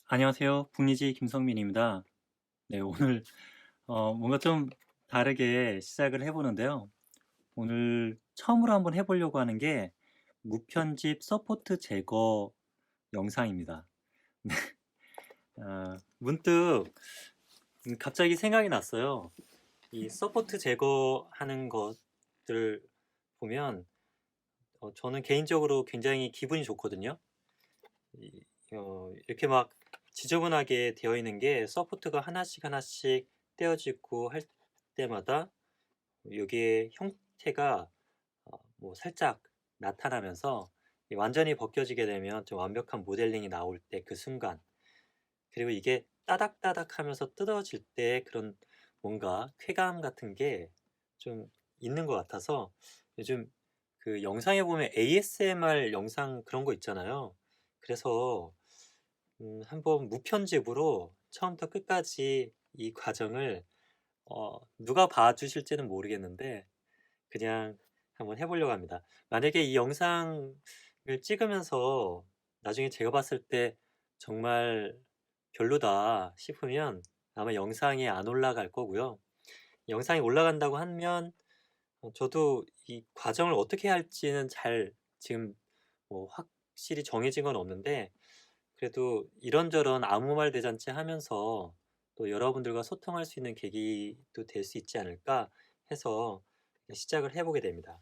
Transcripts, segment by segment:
안녕하세요. 북리지 김성민입니다. 네, 오늘 뭔가 좀 다르게 시작을 해보는데요. 오늘 처음으로 한번 해보려고 하는 게 무편집 서포트 제거 영상입니다. 문득 갑자기 생각이 났어요. 이 서포트 제거하는 것들 보면 저는 개인적으로 굉장히 기분이 좋거든요. 이- 이렇게 막 지저분하게 되어 있는 게 서포트가 하나씩 하나씩 떼어지고 할 때마다 여기에 형태가 뭐 살짝 나타나면서 완전히 벗겨지게 되면 좀 완벽한 모델링이 나올 때 그 순간, 그리고 이게 따닥따닥 하면서 뜯어질 때 그런 뭔가 쾌감 같은 게 좀 있는 것 같아서, 요즘 그 영상에 보면 ASMR 영상 그런 거 있잖아요. 그래서 한번 무편집으로 처음부터 끝까지 이 과정을 누가 봐주실지는 모르겠는데 그냥 한번 해 보려고 합니다. 만약에 이 영상을 찍으면서 나중에 제가 봤을 때 '정말 별로다.' 싶으면 아마 영상이 안 올라갈 거고요. 영상이 올라간다고 하면 저도 이 과정을 어떻게 할지는 잘 지금 뭐 확실히 정해진 건 없는데, 그래도 이런저런 아무 말 대잔치 하면서 또 여러분들과 소통할 수 있는 계기도 될 수 있지 않을까 해서 시작을 해 보게 됩니다.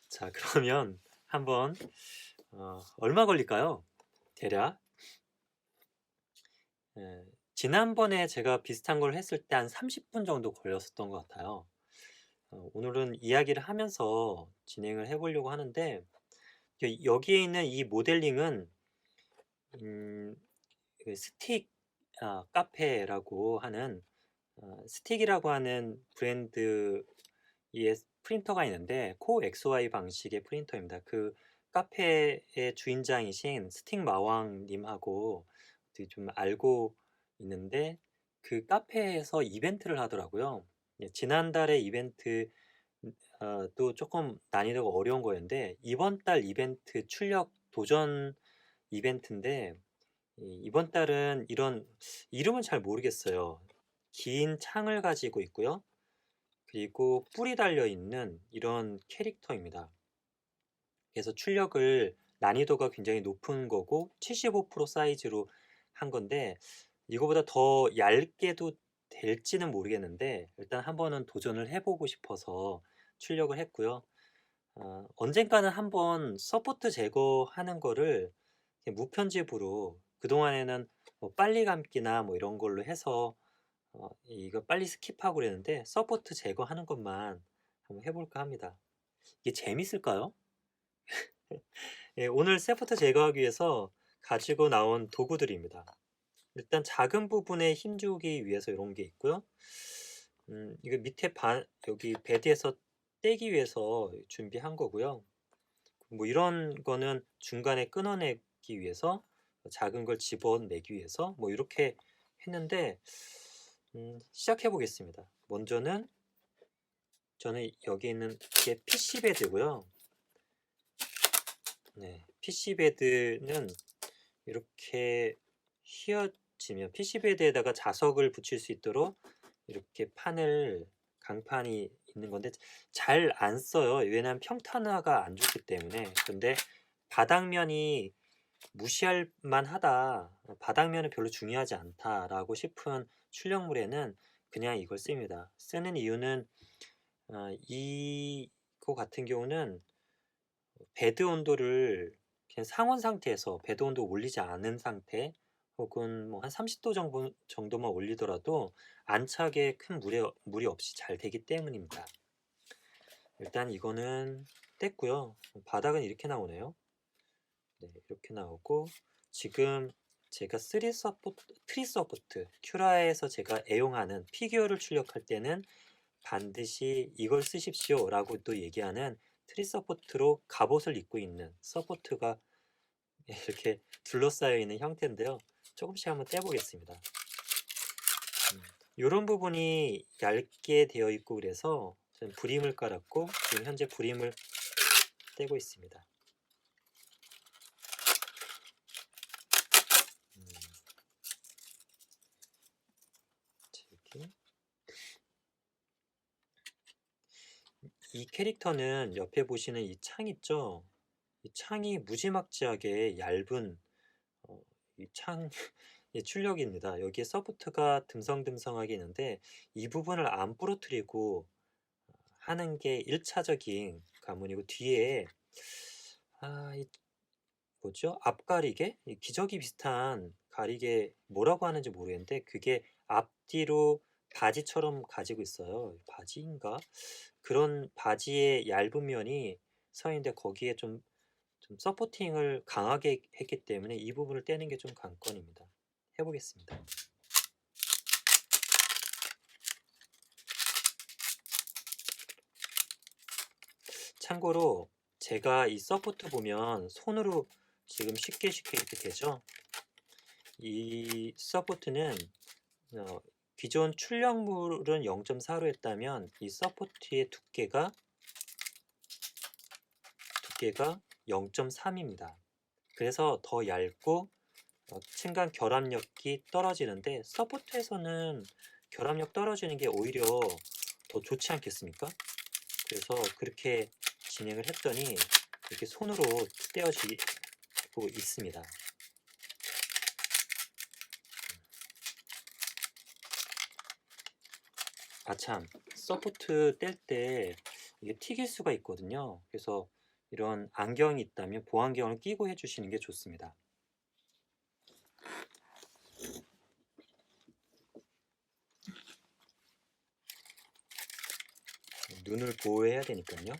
자, 그러면 한번 얼마 걸릴까요? 대략 지난번에 제가 비슷한 걸 했을 때 한 30분 정도 걸렸었던 것 같아요. 오늘은 이야기를 하면서 진행을 해 보려고 하는데, 여기에 있는 이 모델링은 음 그 스틱 카페라고 하는 스틱이라고 하는 브랜드의 프린터가 있는데, 코 XY 방식의 프린터입니다. 그 카페의 주인장이신 스틱 마왕 님하고 되게 좀 알고 있는데, 그 카페에서 이벤트를 하더라고요. 예, 지난달에 이벤트 또 조금 난이도가 어려운 거였는데, 이번 달 이벤트 출력 도전 이벤트인데, 이번 달은 이런 이름은 잘 모르겠어요. 긴 창을 가지고 있고요. 그리고 뿔이 달려 있는 이런 캐릭터입니다. 그래서 출력을 난이도가 굉장히 높은 거고 75% 사이즈로 한 건데, 이거보다 더 얇게도 될지는 모르겠는데 일단 한번은 도전을 해보고 싶어서 출력을 했고요. 언젠가는 한번 서포트 제거하는 거를 무편집으로, 그동안에는 뭐 빨리 감기나 뭐 이런 걸로 해서 이거 빨리 스킵하고 그랬는데, 서포트 제거하는 것만 한번 해볼까 합니다. 이게 재밌을까요? 예, 오늘 서포트 제거하기 위해서 가지고 나온 도구들입니다. 일단 작은 부분에 힘주기 위해서 이런 게 있고요. 이거 밑에 여기 베드에서 떼기 위해서 준비한 거고요. 뭐 이런 거는 중간에 끊어내기 위해서, 작은 걸 집어내기 위해서 뭐 이렇게 했는데, 시작해 보겠습니다. 먼저는 저는 여기 있는 게 PC 베드고요. 네, PC 베드는 이렇게 휘어지면 PC 베드에다가 자석을 붙일 수 있도록 이렇게 강판이 있는 건데, 잘 안 써요. 왜냐하면 평탄화가 안 좋기 때문에. 근데 바닥면이 무시할 만하다, 바닥면은 별로 중요하지 않다라고 싶은 출력물에는 그냥 이걸 씁니다. 쓰는 이유는 이거 같은 경우는 베드 온도를 그냥 상온 상태에서 베드 온도 올리지 않은 상태, 혹은 뭐 한 30도 정도만 올리더라도 안착에 큰 무리 없이 잘 되기 때문입니다. 일단 이거는 뗐고요. 바닥은 이렇게 나오네요. 네, 이렇게 나오고, 지금 제가 트리 서포트 큐라에서 제가 애용하는 피규어를 출력할 때는 반드시 이걸 쓰십시오 라고 또 얘기하는 트리 서포트로 갑옷을 입고 있는 서포트가 이렇게 둘러싸여 있는 형태인데요. 조금씩 한번 떼보겠습니다. 이런 부분이 얇게 되어 있고, 그래서 저는 브림을 깔았고 지금 현재 브림을 떼고 있습니다. 이 캐릭터는 옆에 보시는 이 창 있죠? 이 창이 무지막지하게 얇은 이 창 이 출력입니다. 여기에 서포트가 듬성듬성하게 있는데 이 부분을 안 부러뜨리고 하는 게 1 차적인 관문이고, 뒤에 이 뭐죠? 앞가리개? 이 기저귀 비슷한 가리개 뭐라고 하는지 모르겠는데 그게 앞뒤로 바지처럼 가지고 있어요. 바지인가? 그런 바지의 얇은 면이 서 있는데 거기에 좀 서포팅을 강하게 했기 때문에 이 부분을 떼는 게 좀 관건입니다. 해 보겠습니다. 참고로 제가 이 서포트 보면 손으로 지금 쉽게 이렇게 되죠? 이 서포트는 어 기존 출력물은 0.4로 했다면 이 서포트의 두께가 0.3 입니다. 그래서 더 얇고 층간 결합력이 떨어지는데, 서포트에서는 결합력 떨어지는 게 오히려 더 좋지 않겠습니까? 그래서 그렇게 진행을 했더니 이렇게 손으로 떼어지고 있습니다. 참, 서포트 뗄 때 이게 튀길 수가 있거든요. 그래서 이런 안경이 있다면 보안경을 끼고 해주시는 게 좋습니다. 눈을 보호해야 되니까요.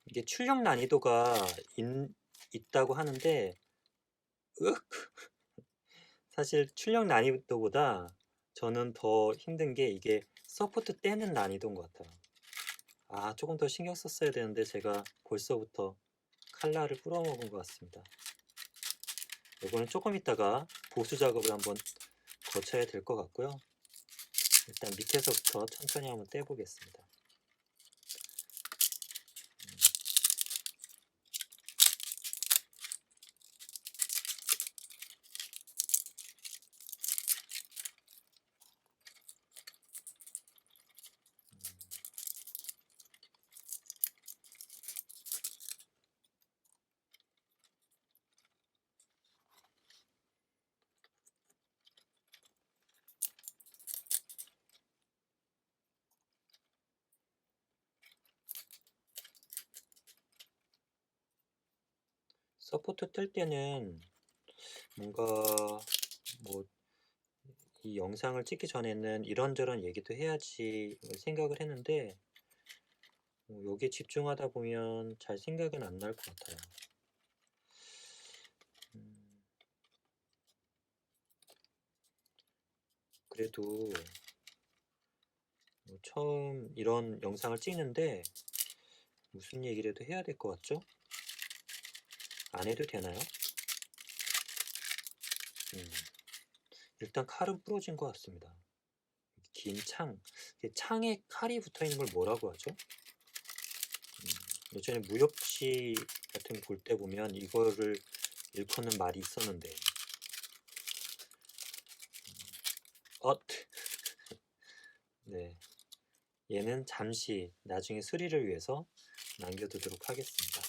이게 출력 난이도가 있다고 하는데, 사실 출력 난이도보다 저는 더 힘든 게 이게 서포트 떼는 난이도인 것 같아요. 조금 더 신경 썼어야 되는데 제가 벌써부터 칼날을 뿌려먹은 것 같습니다. 이거는 조금 있다가 보수 작업을 한번 거쳐야 될 것 같고요. 일단 밑에서부터 천천히 한번 떼보겠습니다. 서포트 뜰 때는 뭔가 뭐 이 영상을 찍기 전에는 이런저런 얘기도 해야지 생각을 했는데, 여기에 집중하다 보면 잘 생각은 안 날 것 같아요. 음, 그래도 처음 이런 영상을 찍는데 무슨 얘기라도 해야 될 것 같죠? 안 해도 되나요? 음, 일단 칼은 부러진 것 같습니다. 긴 창, 창에 칼이 붙어 있는 걸 뭐라고 하죠? 예전에 무협지 같은 거 볼 때 보면 이거를 일컫는 말이 있었는데, 네, 얘는 잠시 나중에 수리를 위해서 남겨두도록 하겠습니다.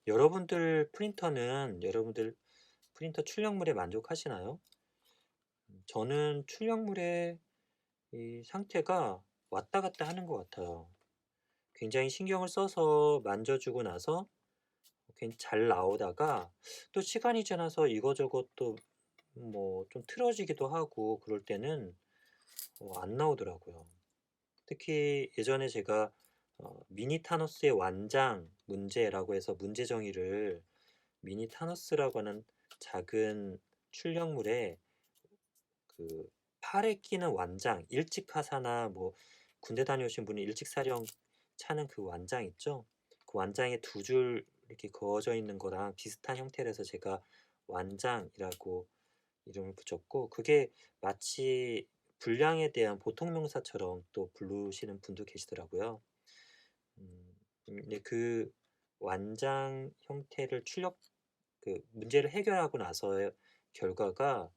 여러분들 프린터 출력물에 만족하시나요? 저는 출력물의 이 상태가 왔다 갔다 하는 것 같아요. 굉장히 신경을 써서 만져주고 나서 잘 나오다가 또 시간이 지나서 이거저것 또 뭐 좀 틀어지기도 하고 그럴 때는 안 나오더라고요. 특히 예전에 제가 미니 타노스의 완장 문제라고 해서 문제 정의를, 미니 타노스라고 하는 작은 출력물에 그 팔에 끼는 완장, 일찍하사나 뭐 군대 다녀오신 분이 일찍사령 차는 그 완장 있죠? 그 완장에 두 줄 이렇게 그어져 있는 거랑 비슷한 형태라서 제가 완장이라고 이름을 붙였고, 그게 마치 불량에 대한 보통 명사처럼 또 부르시는 분도 계시더라고요. 음, 근데 그 완장 형태를 문제를 해결하고 나서의 결과가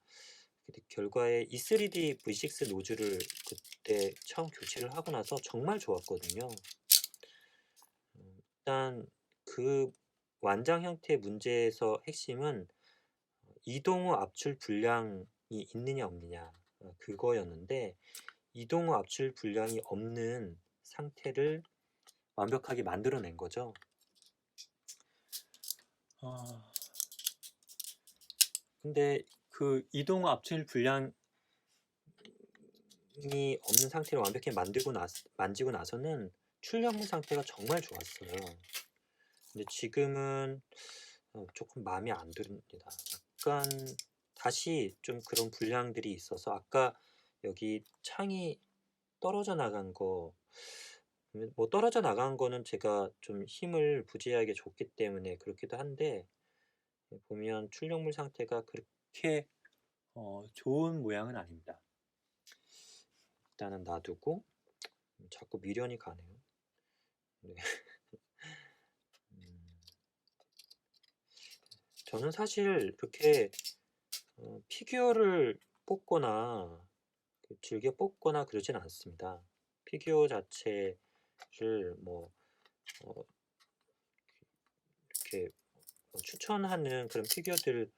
결과에 E3D V6 노즐을 그때 처음 교체를 하고 나서 정말 좋았거든요. 일단 그 완장 형태의 문제에서 핵심은 이동 후 압출 불량이 있느냐 없느냐 그거였는데, 이동 후 압출 불량이 없는 상태를 완벽하게 만들어낸 거죠. 근데 그 이동 후 압출 불량이 없는 상태를 완벽히 만지고 나서는 출력물 상태가 정말 좋았어요. 근데 지금은 조금 마음에 안 듭니다. 약간 다시 좀 그런 불량들이 있어서, 아까 여기 창이 떨어져 나간 거, 뭐 떨어져 나간 거는 제가 좀 힘을 부재하게 줬기 때문에 그렇기도 한데, 보면 출력물 상태가 그렇게 좋은 모양은 아닙니다. 일단은 놔두고, 자꾸 미련이 가네요. 네. 저는 사실 이렇게 피규어를 뽑거나 즐겨 뽑거나 그러진 않습니다. 피규어 자체를 뭐 이렇게 추천하는 그런 피규어들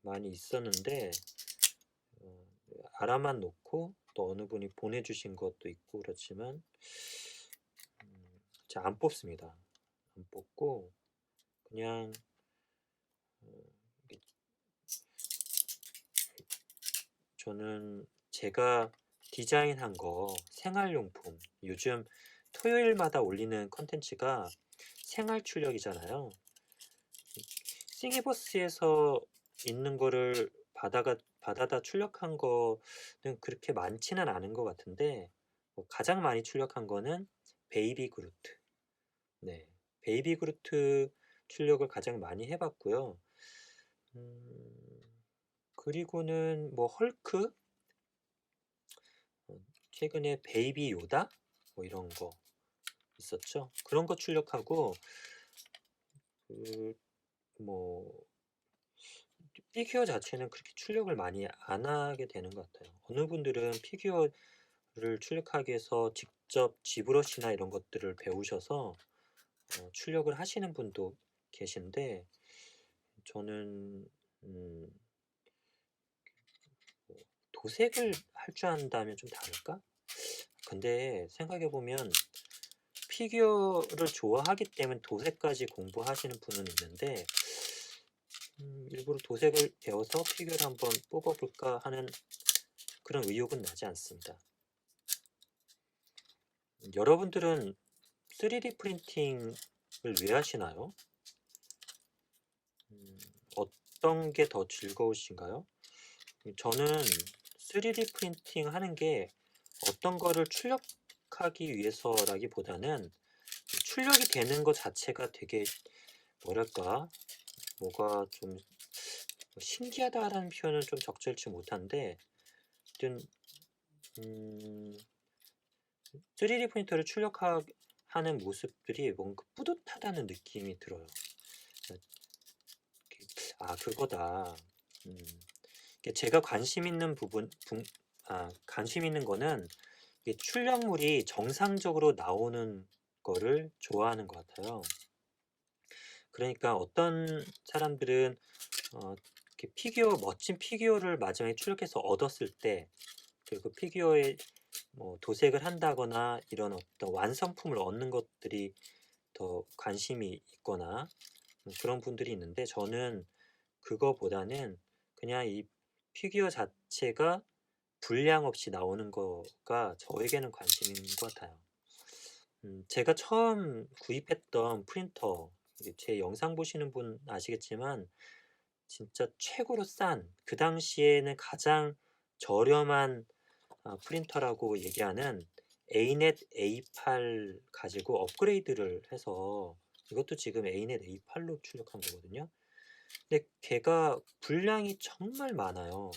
많이 있었는데, 알아만 놓고 또 어느 분이 보내주신 것도 있고 그렇지만 잘 안 뽑습니다. 안 뽑고 그냥 저는 제가 디자인한 거 생활용품, 요즘 토요일마다 올리는 컨텐츠가 생활 출력이잖아요. 싱이버스에서 있는 거를 받아다 출력한 거는 그렇게 많지는 않은 것 같은데, 가장 많이 출력한 거는 베이비 그루트. 네, 베이비 그루트 출력을 가장 많이 해봤고요. 그리고는 뭐 헐크, 최근에 베이비 요다 뭐 이런 거 있었죠. 그런 거 출력하고 뭐 피규어 자체는 그렇게 출력을 많이 안 하게 되는 것 같아요. 어느 분들은 피규어를 출력하기 위해서 직접 지브러시나 이런 것들을 배우셔서 출력을 하시는 분도 계신데, 저는 뭐 도색을 할 줄 안다면 좀 다를까? 근데 생각해보면 피규어를 좋아하기 때문에 도색까지 공부하시는 분은 있는데, 일부러 도색을 배워서 피규어를 한번 뽑아볼까 하는 그런 의욕은 나지 않습니다. 여러분들은 3D 프린팅을 왜 하시나요? 어떤 게 더 즐거우신가요? 저는 3D 프린팅 하는 게 어떤 거를 출력하기 위해서라기보다는 출력이 되는 것 자체가 되게 뭐랄까, 뭐가 좀 신기하다라는 표현은 좀 적절치 못한데, 하여튼 3D 프린터를 출력하는 모습들이 뭔가 뿌듯하다는 느낌이 들어요. 아, 그거다. 제가 관심 있는 관심 있는 거는 이게 출력물이 정상적으로 나오는 거를 좋아하는 것 같아요. 그러니까 어떤 사람들은 이렇게 멋진 피규어를 마지막에 출력해서 얻었을 때, 그리고 피규어에 뭐 도색을 한다거나 이런 어떤 완성품을 얻는 것들이 더 관심이 있거나 그런 분들이 있는데, 저는 그거보다는 그냥 이 피규어 자체가 불량 없이 나오는 거가 저에게는 관심인 것 같아요. 제가 처음 구입했던 프린터, 제 영상 보시는 분 아시겠지만 진짜 최고로 그 당시에는 가장 저렴한 프린터라고 얘기하는 에이넷 A8 가지고 업그레이드를 해서, 이것도 지금 에이넷 A8로 출력한 거거든요. 근데 걔가 분량이 정말 많아요.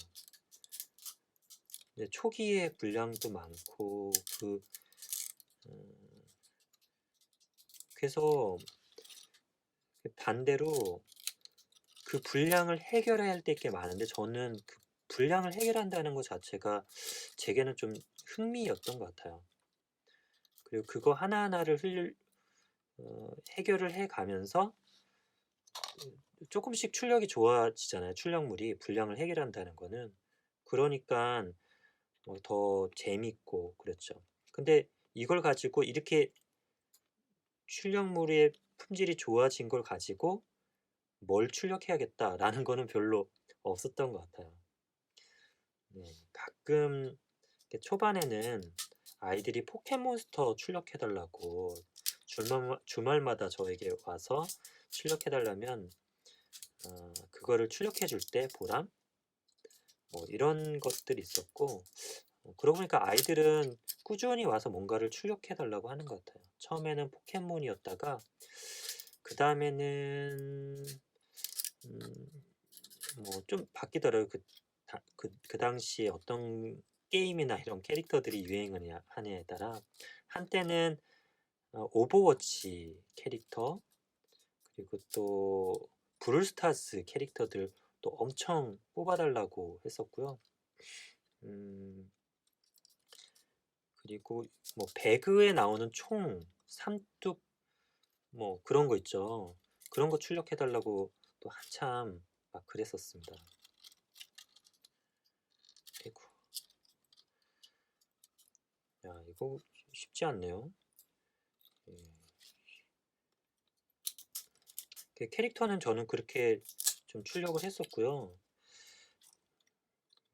초기에 분량도 많고 그래서 반대로 그 분량을 해결해야 할 때 게 많은데 저는 그 분량을 해결한다는 것 자체가 제게는 좀 흥미였던 것 같아요. 그리고 그거 하나하나를 해결을 해 가면서 쪼끔씩 출력이 좋아지잖아요, 출력물이 분량을 해결한다는 거는. 그러니깐 더 재밌고 그랬죠. 근데 이걸 가지고 이렇게 출력물의 품질이 좋아진 걸 가지고 '뭘 출력해야겠다.'라는 거는 별로 없었던 것 같아요. 네. 가끔 이렇게 초반에는 아이들이 포켓몬스터 출력해 달라고 주말마다 저에게 와서 출력해 달라면 그거를 출력해 줄 때 보람? 이런 것들이 있었고 그러고 보니까 아이들은 꾸준히 와서 뭔가를 출력해 달라고 하는 것 같아요. 처음에는 포켓몬이었다가 그다음에는 좀 바뀌더라고요. 그 당시에 어떤 게임이나 이런 캐릭터들이 유행을 하냐에 따라 한때는 오버워치 캐릭터 그리고 또 브롤스타즈 캐릭터들 또 엄청 뽑아 달라고 했었고요. 음 그리고 배그에 나오는 총, 삼뚝 그런 거 있죠. 그런 거 출력해 달라고 또 한참 막 그랬었습니다. 아이고. 야 이거 쉽지 않네요. 예. 그 캐릭터는 저는 그렇게 좀 출력을 했었고요.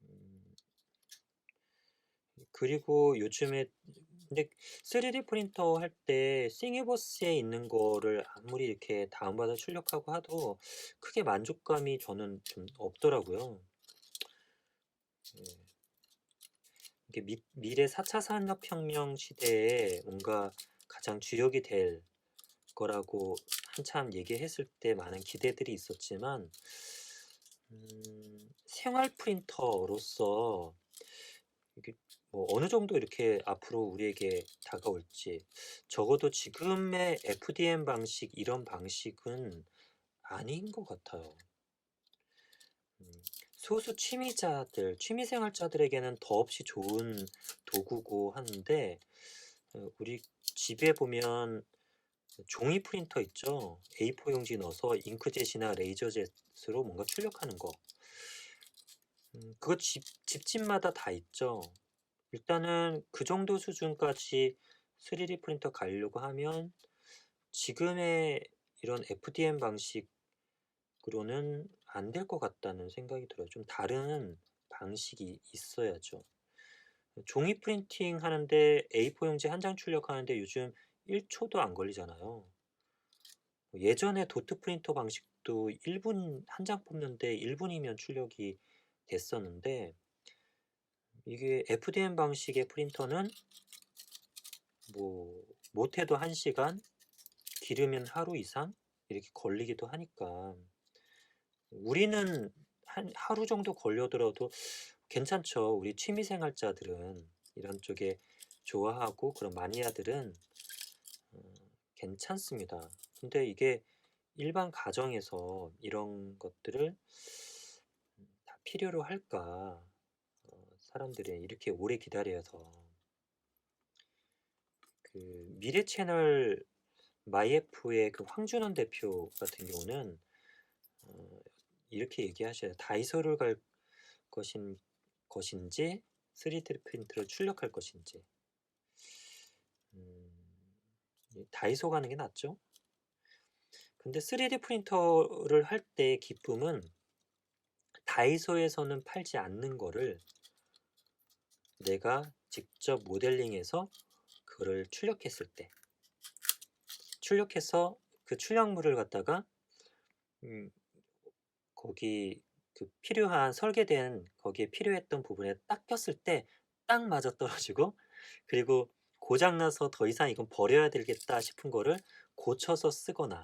음 그리고 요즘에 근데 3D 프린터 할 때 싱이버스에 있는 거를 아무리 이렇게 다운받아 출력하고 하도 크게 만족감이 저는 좀 없더라고요. 예. 이게 미래 4차 산업혁명 시대에 뭔가 가장 주력이 될 거라고 한참 얘기했을 때 많은 기대들이 있었지만 생활 프린터로서 이게 어느 정도 이렇게 앞으로 우리에게 다가올지 적어도 지금의 FDM 방식 이런 방식은 아닌 것 같아요. 음 소수 취미자들, 취미생활자들에게는 더없이 좋은 도구고 하는데 우리 집에 보면 종이 프린터 있죠. A4 용지 넣어서 잉크젯이나 레이저젯으로 뭔가 출력하는 거. 그거 집집마다 다 있죠. 일단은 그 정도 수준까지 3D 프린터 가려고 하면 지금의 이런 FDM 방식으로는 안 될 것 같다는 생각이 들어요. 좀 다른 방식이 있어야죠. 종이 프린팅 하는데 A4 용지 한 장 출력하는데 요즘 1 초도 안 걸리잖아요. 예전에 도트 프린터 방식도 1분 한 장 뽑는데 1 분이면 출력이 됐었는데 이게 FDM 방식의 프린터는 뭐 못해도 1 시간, 길으면 하루 이상 이렇게 걸리기도 하니까 우리는 한 하루 정도 걸려더라도 괜찮죠. 우리 취미 생활자들은 이런 쪽에 좋아하고 그런 마니아들은 어 괜찮습니다. 근데 이게 일반 가정에서 이런 것들을 다 필요로 할까? 사람들이 이렇게 오래 기다려서 미래 채널 마이애프의 그 황준원 대표 같은 경우는 어 이렇게 얘기하셔요. 다이소를 갈 것인지 3D 프린터를 출력할 것인지. 음 다이소 가는 게 낫죠. 근데 3D 프린터를 할 때의 기쁨은 다이소에서는 팔지 않는 거를 내가 직접 모델링해서 그거를 출력했을 때 출력해서 그 출력물을 갖다가 음 거기 필요한 설계된 거기에 필요했던 부분에 딱 꼈을 때 딱 맞아떨어지고 그리고 고장 나서 '더 이상 이건 버려야 되겠다.' 싶은 거를 고쳐서 쓰거나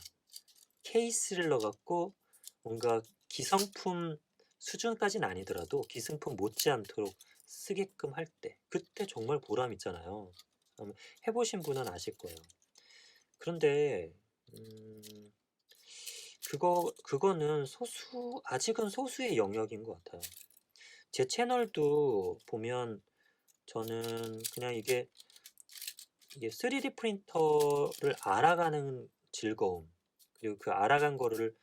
케이스를 넣어 갖고 뭔가 기성품 수준까지는 아니더라도 기성품 못지않도록 쓰게끔 할 때 그때 정말 보람 있잖아요. 해 보신 분은 아실 거예요. 그런데 음 그거는 아직은 소수의 영역인 것 같아요. 제 채널도 보면 저는 그냥 이게 3D 프린터를 알아가는 즐거움, 그리고 그 알아간 거를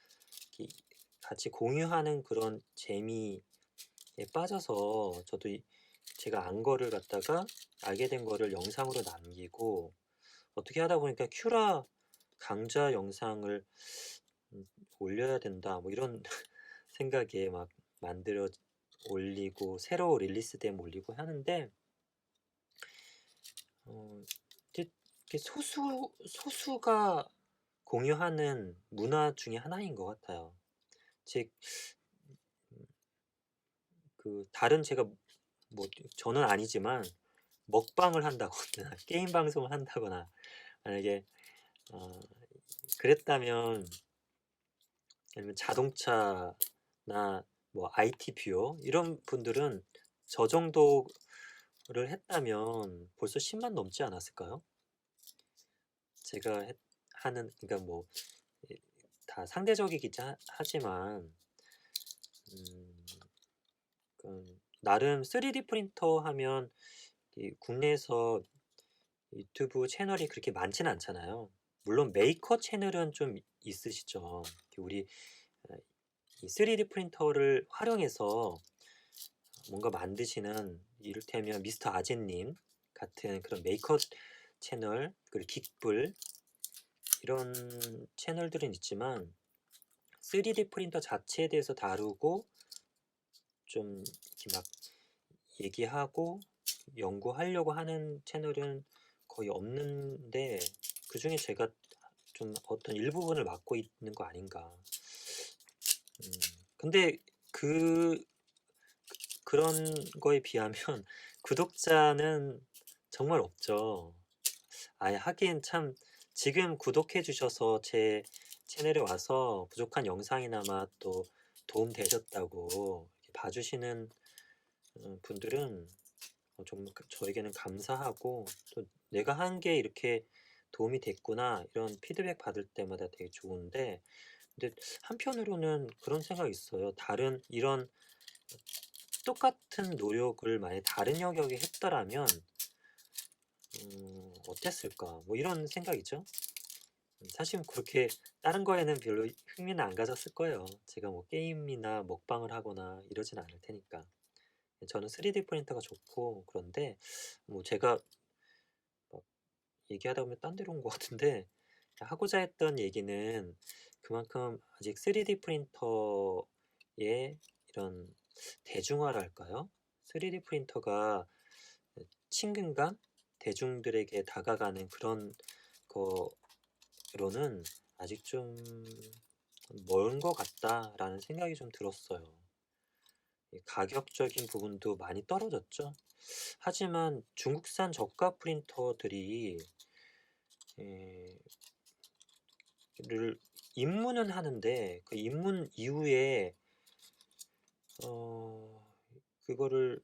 이렇게 같이 공유하는 그런 재미에 빠져서 저도 제가 안 거를 갖다가 알게 된 거를 영상으로 남기고, 어떻게 하다 보니까 큐라 강좌 영상을 음, 올려야 된다 뭐 이런 생각에 막 만들어 올리고, 새로 릴리스되면 올리고 하는데, 어, 이게 소수가 공유하는 문화 중에 하나인 것 같아요. 즉, 그 다른 제가 뭐 저는 아니지만 먹방을 한다거나 게임 방송을 한다거나 만약에 어, 그랬다면, 아니면 자동차나 뭐 IT 뷰어 이런 분들은 저 정도를 했다면 벌써 10만 넘지 않았을까요? 제가 하는, 그러니까 뭐 다 상대적이긴 하지만 음, 나름 3D 프린터 하면 국내에서 유튜브 채널이 그렇게 많지는 않잖아요. 물론 메이커 채널은 좀 있으시죠. 우리 어, 이 3D 프린터를 활용해서 뭔가 만드시는, 이를테면 미스터 아재님 같은 그런 메이커 채널, 그리고 긱불, 이런 채널들은 있지만 3D 프린터 자체에 대해서 다루고 좀 이렇게 막 얘기하고 연구하려고 하는 채널은 거의 없는데, 그중에 제가 좀 어떤 일부분을 맡고 있는 거 아닌가. 음, 근데 그 그런 거에 비하면 구독자는 정말 없죠. 하긴 참, 지금 구독해 주셔서 제 채널에 와서 부족한 영상이나마 또 도움 되셨다고 이렇게 봐주시는 분들은 정말 저에게는 감사하고, 또 내가 한 게 이렇게 도움이 됐구나 이런 피드백 받을 때마다 되게 좋은데, 근데 한편으로는 그런 생각이 있어요. 다른 이런 똑같은 노력을 만약 다른 영역에 했더라면 어땠을까? 뭐 이런 생각이죠. 사실 그렇게 다른 거에는 별로 흥미는 안 가졌을 거예요. 제가 뭐 게임이나 먹방을 하거나 이러진 않을 테니까. 저는 3D 프린터가 좋고, 그런데 뭐 제가 막 얘기하다 보면 딴 데로 온 것 같은데, 하고자 했던 얘기는 그만큼 아직 3D 프린터의 이런 대중화랄까요? 3D 프린터가 친근감? 대중들에게 다가가는 그런 거로는 아직 좀 먼 것 같다라는 생각이 좀 들었어요. 가격적인 부분도 많이 떨어졌죠. 하지만 중국산 저가 프린터들이 에, 를 입문은 하는데, 그 입문 이후에 어, 그거를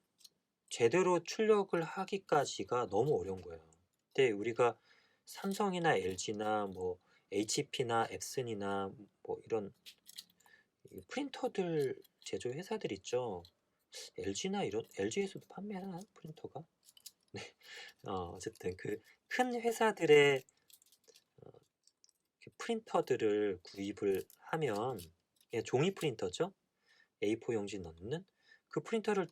제대로 출력을 하기까지가 너무 어려운 거예요. 근데 우리가 삼성이나 LG나 뭐 HP나 앱슨이나 뭐 이런 프린터들 제조 회사들 있죠. LG나 이런, LG에서도 판매하나 프린터가? 네. 어쨌든 그 큰 회사들의 그 프린터들을 구입을 하면, 그냥 종이 프린터죠. A4 용지 넣는 그 프린터를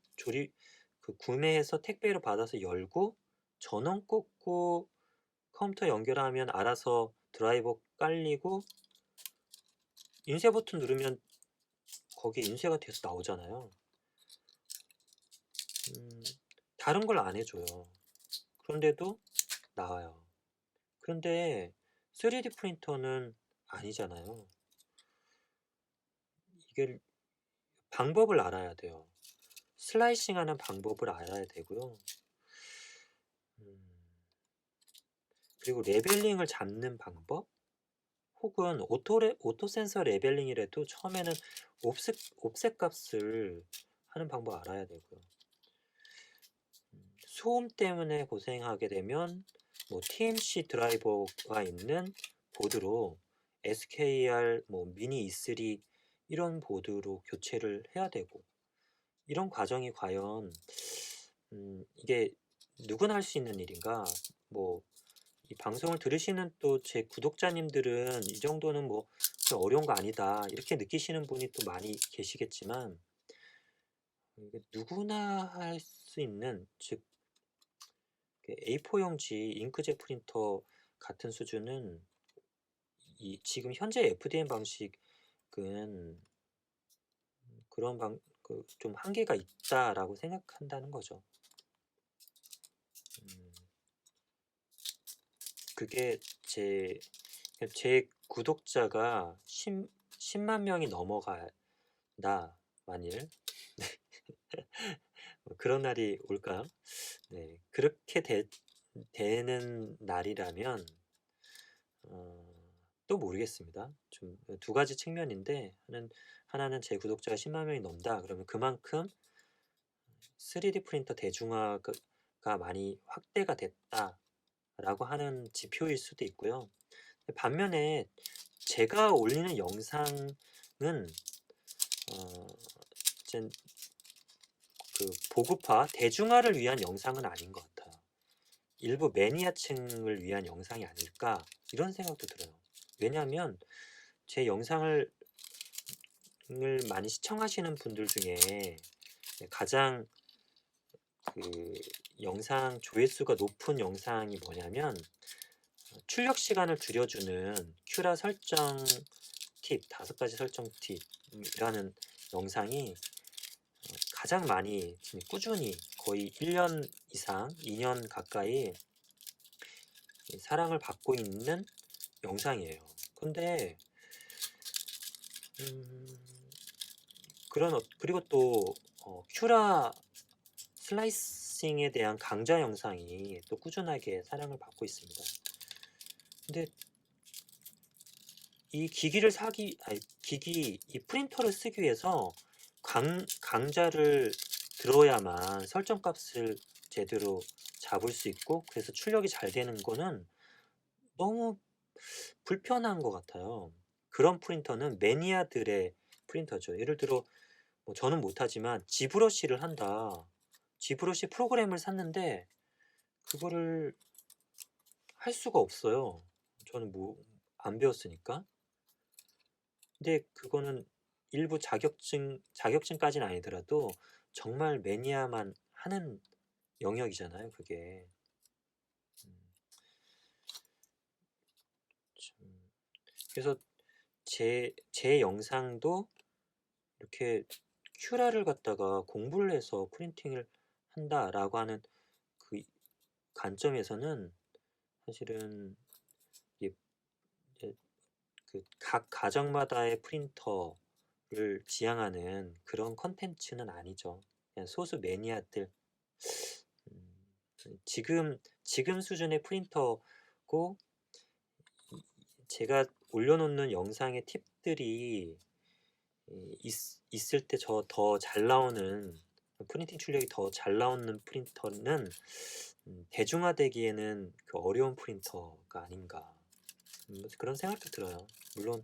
구매해서 택배로 받아서 열고 전원 꽂고 컴퓨터 연결하면 알아서 드라이버 깔리고 인쇄 버튼 누르면 거기에 인쇄가 돼서 나오잖아요. 음, 다른 걸 안 해줘요. 그런데도 나와요. 그런데 3D 프린터는 아니잖아요. 이게 방법을 알아야 돼요. 슬라이싱하는 방법을 알아야 되고요. 음, 그리고 레벨링을 잡는 방법, 혹은 오토 센서 레벨링이라도 처음에는 옵셋 값을 하는 방법 알아야 되고요. 소음 때문에 고생하게 되면 뭐 TMC 드라이버가 있는 보드로 SKR 뭐 미니 E3 이런 보드로 교체를 해야 되고, 이런 과정이 과연 이게 누구나 할 수 있는 일인가? 뭐 이 방송을 들으시는 또 제 구독자님들은 이 정도는 뭐 그렇게 어려운 거 아니다 이렇게 느끼시는 분이 또 많이 계시겠지만, 이게 누구나 할 수 있는, 즉 A4 용지 잉크젯 프린터 같은 수준은 이 지금 현재 FDM 방식은 그런 좀 한계가 있다라고 생각한다는 거죠. 음, 그게 제 구독자가 10만 명이 넘어간다, 만일 뭐 그런 날이 올까요? 네, 그렇게 되는 날이라면 어, 또 모르겠습니다. 좀 두 가지 측면인데, 하나는 제 구독자가 10만 명이 넘다 그러면 그만큼 3D 프린터 대중화가 많이 확대가 됐다라고 하는 지표일 수도 있고요. 반면에 제가 올리는 영상은 어, 이젠 보급화, 대중화를 위한 영상은 아닌 것 같아요. 일부 매니아층을 위한 영상이 아닐까 이런 생각도 들어요. 왜냐하면 제 영상을 많이 시청하시는 분들 중에 가장 그 영상 조회수가 높은 영상이 뭐냐면, 출력 시간을 줄여주는 큐라 설정 팁, 5가지 설정 팁이라는 영상이 가장 많이 꾸준히 거의 1년 이상, 2년 가까이 사랑을 받고 있는 영상이에요. 근데 그리고 또 큐라 슬라이싱에 대한 강좌 영상이 또 꾸준하게 사랑을 받고 있습니다. 근데 이 프린터를 쓰기 위해서 강좌를 들어야만 설정값을 제대로 잡을 수 있고, 그래서 출력이 잘 되는 거는 너무 불편한 것 같아요. 그런 프린터는 매니아들의 프린터죠. 예를 들어 뭐 저는 못하지만 지브러시를 한다. 지브러시 프로그램을 샀는데 그거를 할 수가 없어요. 저는 뭐 안 배웠으니까. 근데 그거는 일부 자격증까지는 아니더라도 정말 매니아만 하는 영역이잖아요, 그게. 음, 참. 그래서 제 영상도 이렇게 큐라를 갖다가 공부를 해서 프린팅을 한다라고 하는 그 관점에서는 사실은 이게 각 가정마다의 프린터를 지향하는 그런 컨텐츠는 아니죠. 그냥 소수 매니아들, 지금 수준의 프린터고, 제가 올려놓는 영상의 팁들이 있을 때 더 잘 나오는, 프린팅 출력이 더 잘 나오는 프린터는 대중화되기에는 어려운 프린터가 아닌가, 그런 생각도 들어요. 물론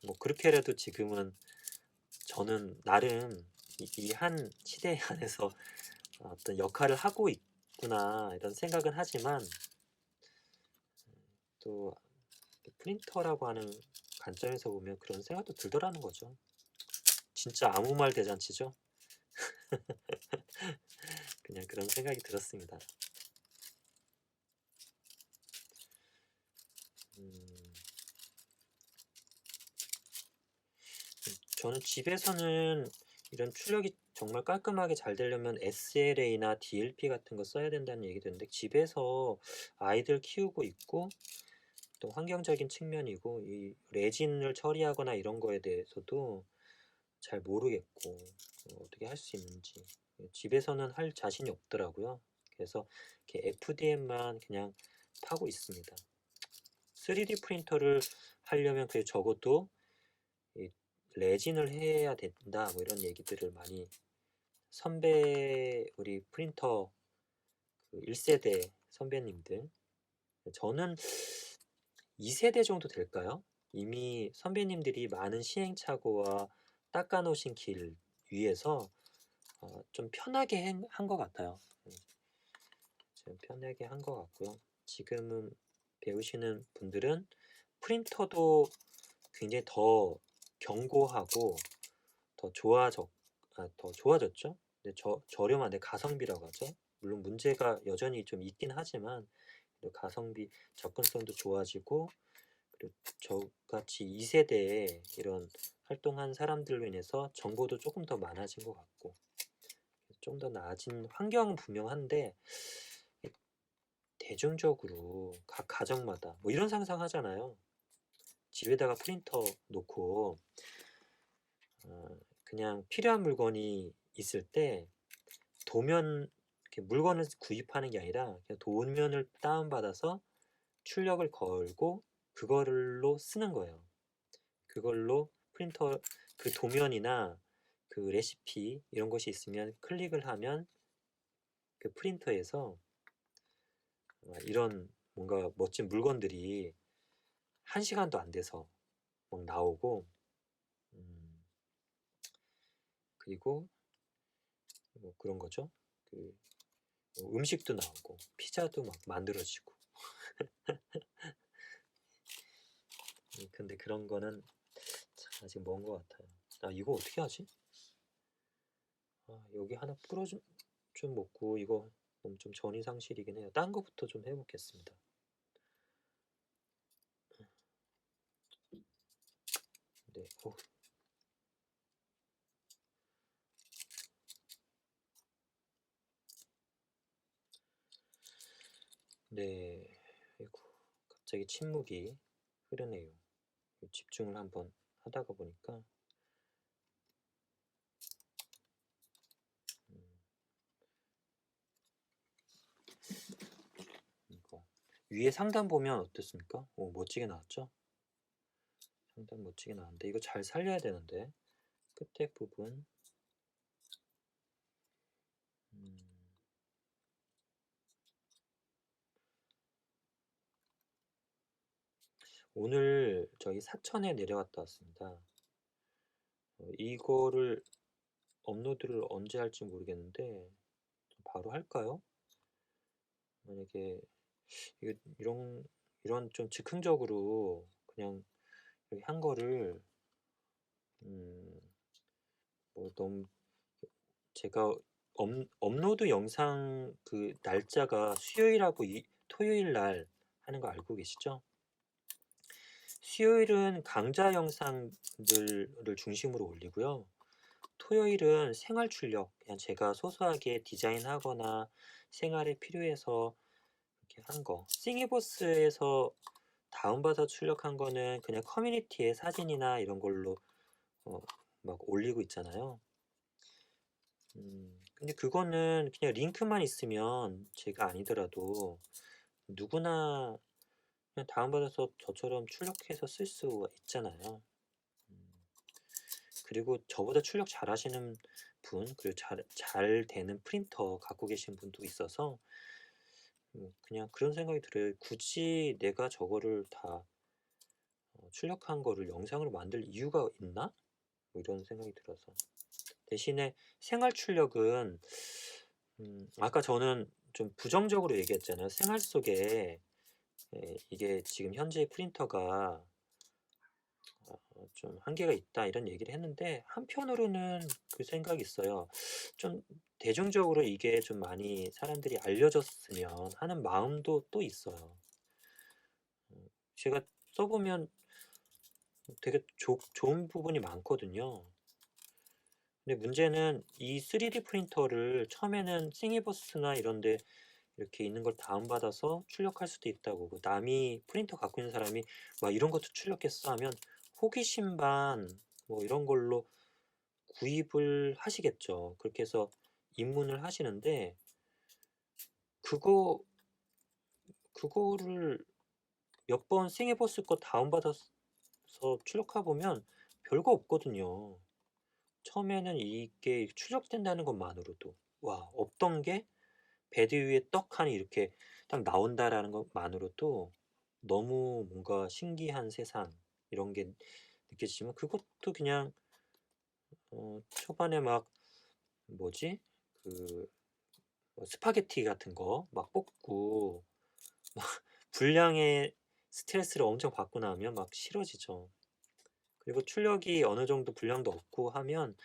뭐, 그렇게라도 지금은 저는 나름 이 한 시대 안에서 어떤 역할을 하고 있구나 이런 생각은 하지만, 또 프린터라고 하는 관점에서 보면 그런 생각도 들더라는 거죠. 진짜 아무 말 대잔치죠. 그냥 그런 생각이 들었습니다. 음, 저는 집에서는 이런 출력이 정말 깔끔하게 잘 되려면 SLA나 DLP 같은 거 써야 된다는 얘기 듣는데, 집에서 아이들 키우고 있고 또 환경적인 측면이고 이 레진을 처리하거나 이런 거에 대해서도 잘 모르겠고, 어떻게 할 수 있는지 집에서는 할 자신이 없더라고요. 그래서 이렇게 FDM만 그냥 파고 있습니다. 3D 프린터를 하려면 그 적어도 이 레진을 해야 된다 뭐 이런 얘기들을 많이, 우리 프린터 1세대 선배님들, 저는 2세대 정도 될까요? 이미 선배님들이 많은 시행착오와 닦아 놓으신 길 위에서 좀 편하게 한 것 같아요. 좀 편하게 한 것 같고요. 지금은 배우시는 분들은 프린터도 굉장히 더 견고하고 더 더 좋아졌죠. 근데 저렴한데 가성비라고 하죠. 물론 문제가 여전히 좀 있긴 하지만 그래도 가성비 접근성도 좋아지고, 그리고 저같이 2세대에 이런 활동한 사람들로 인해서 정보도 조금 더 많아진 것 같고 좀 더 나아진 환경은 분명한데, 대중적으로 각 가정마다 뭐 이런 상상하잖아요. 집에다가 프린터 놓고 그냥 필요한 물건이 있을 때 도면, 이렇게 물건을 구입하는 게 아니라 그냥 도면을 다운받아서 출력을 걸고 그걸로 쓰는 거예요. 그걸로 프린터, 그 도면이나 그 레시피 이런 것이 있으면 클릭을 하면 그 프린터에서 이런 뭔가 멋진 물건들이 1시간도 안 돼서 막 나오고, 음, 그리고 뭐 그런 거죠. 뭐 음식도 나오고 피자도 막 만들어지고. 근데 그런 거는 참 아직 먼 것 같아요. 이거 어떻게 하지? 여기 하나 좀 먹고 이거 좀 전이 상실이긴 해요. 딴 거부터 좀 해보겠습니다. 네, 네, 아이고, 갑자기 침묵이 흐르네요. 집중을 한번 하다가 보니까 음, 이거 위에 상단 보면 어떻습니까? 오, 멋지게 나왔죠? 상단 멋지게 나왔는데 이거 잘 살려야 되는데 끝에 부분. 음, 오늘 저희 사천에 내려갔다 왔습니다. 이거를 업로드를 언제 할지 모르겠는데 바로 할까요? 만약에 이런 좀 즉흥적으로 그냥 이렇게 한 거를 음, 뭐 너무, 제가 업로드 영상 그 날짜가 수요일하고 토요일 날 하는 거 알고 계시죠? 수요일은 강좌 영상들을 중심으로 올리고요. 토요일은 생활 출력, 그냥 제가 소소하게 디자인하거나 생활에 필요해서 이렇게 한 거. 싱이버스에서 다운받아 출력한 거는 그냥 커뮤니티에 사진이나 이런 걸로 어, 막 올리고 있잖아요. 근데 그거는 그냥 링크만 있으면 제가 아니더라도 누구나 그냥 다운받아서 저처럼 출력해서 쓸 수 있잖아요. 음, 그리고 저보다 출력 잘하시는 분, 그리고 잘 되는 프린터 갖고 계신 분도 있어서 그냥 그런 생각이 들어요. 굳이 내가 저거를 다 출력한 거를 영상으로 만들 이유가 있나? 뭐 이런 생각이 들어서. 대신에 생활 출력은 아까 저는 좀 부정적으로 얘기했잖아요. 생활 속에 이게 지금 현재 프린터가 좀 한계가 있다 이런 얘기를 했는데, 한편으로는 그 생각이 있어요. 좀 대중적으로 이게 좀 많이 사람들이 알려졌으면 하는 마음도 또 있어요. 제가 써보면 되게 좋은 부분이 많거든요. 근데 문제는 이 3D 프린터를 처음에는 싱이버스나 이런 데 이렇게 있는 걸 다운받아서 출력할 수도 있다고, 남이 프린터 갖고 있는 사람이 막 이런 것도 출력했어 하면 호기심 반 뭐 이런 걸로 구입을 하시겠죠. 그렇게 해서 입문을 하시는데, 그거 그거를 몇 번 싱이버스 거 다운받아서 출력해 보면 별거 없거든요. 처음에는 이게 출력된다는 것만으로도, 와, 없던 게 베드 위에 떡하니 이렇게 딱 나온다라는 것만으로도 너무 뭔가 신기한 세상 이런 게 느껴지지만 그것도 그냥 초반에 막 뭐지? 그 스파게티 같은 거 막 볶고 막 분량의 스트레스를 엄청 받고 나면 막 싫어지죠. 그리고 출력이 어느 정도 분량도 없고 하면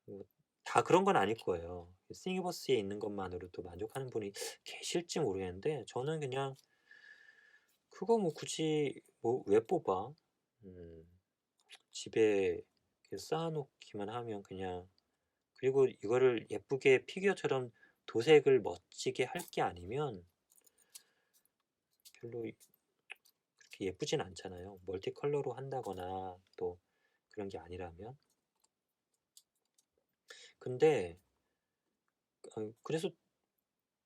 뭐 다 그런 건 아닐 거예요. 싱이버스에 있는 것만으로도 만족하는 분이 계실지 모르겠는데 저는 그냥 그거 뭐 굳이 뭐 왜 뽑아? 음 집에 이렇게 쌓아 놓기만 하면 그냥 그리고 이거를 예쁘게 피규어처럼 도색을 멋지게 할 게 아니면 별로 그렇게 예쁘진 않잖아요. 멀티 컬러로 한다거나 또 그런 게 아니라면. 근데 그래서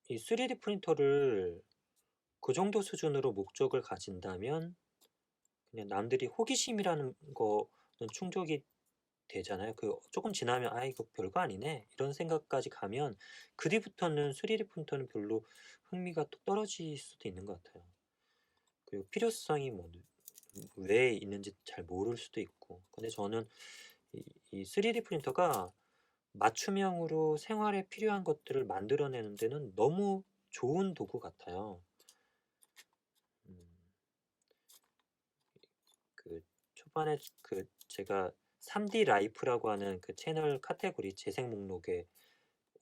이 3D 프린터를 그 정도 수준으로 목적을 가진다면 그냥 남들이 호기심이라는 거는 충족이 되잖아요. 그 조금 지나면 '아 이거 별거 아니네.' 이런 생각까지 가면 그 뒤부터는 3D 프린터는 별로 흥미가 또 떨어질 수도 있는 것 같아요. 그리고 필요성이 뭐 왜 있는지 잘 모를 수도 있고. 근데 저는 이 3D 프린터가 맞춤형으로 생활에 필요한 것들을 만들어내는 데는 너무 좋은 도구 같아요. 음. 그 초반에 그 제가 3D 라이프라고 하는 그 채널 카테고리 재생 목록에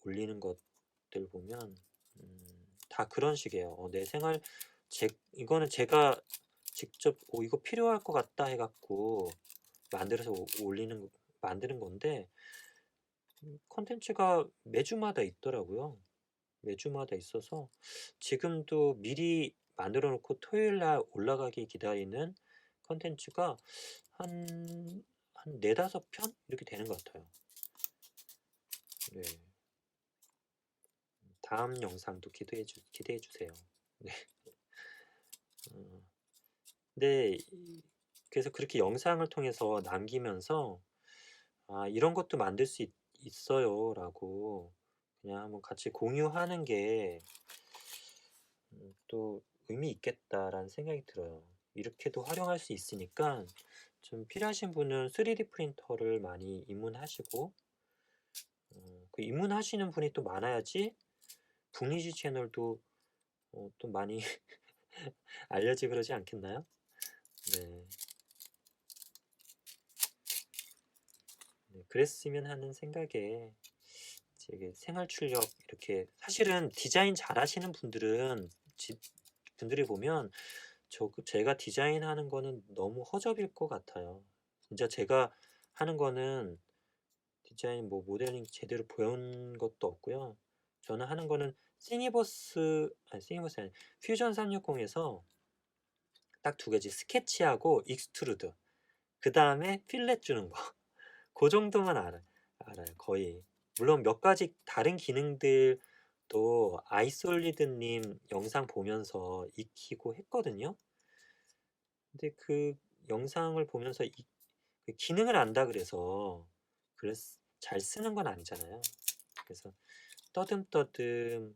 올리는 것들 보면 다 그런 식이에요. 내 생활 제 이거는 제가 직접 이거 필요할 것 같다." 해 갖고 만들어서 올리는 거 만드는 건데 콘텐츠가 매주마다 있더라고요. 매주마다 있어서 지금도 미리 만들어 놓고 토요일 날 올라가길 기다리는 콘텐츠가 한 한 4-5편 이렇게 되는 것 같아요. 네. 다음 영상도 기대해 주세요. 네. 어 근데 그래서 그렇게 영상을 통해서 남기면서 "아 이런 것도 만들 수 있어요."라고 그냥 한번 같이 공유하는 게 또 '의미 있겠다.'라는 생각이 들어요. 이렇게도 활용할 수 있으니까 좀 필요하신 분은 3D 프린터를 많이 입문하시고 그 입문하시는 분이 또 많아야지 북니시 채널도 또 많이 알려지고 그러지 않겠나요? 네. 네. 그랬으면 하는 생각에 이게 생활 출력 이렇게 사실은 디자인 잘하시는 분들은 분들이 보면 제가 디자인하는 거는 너무 허접일 것 같아요. 진짜 제가 하는 거는 디자인 뭐 모델링 제대로 배운 것도 없고요. 저는 하는 거는 싱이버스 아니 퓨전 360에서 딱 두 가지 스케치하고 익스트루드 그다음에 필렛 주는 거. 그 정도만 알아요 거의. 물론 몇 가지 다른 기능들도 아이솔리드 님 영상 보면서 익히고 했거든요. 근데 그 영상을 보면서 그 기능을 안다 그래서 잘 쓰는 건 아니잖아요. 그래서 떠듬떠듬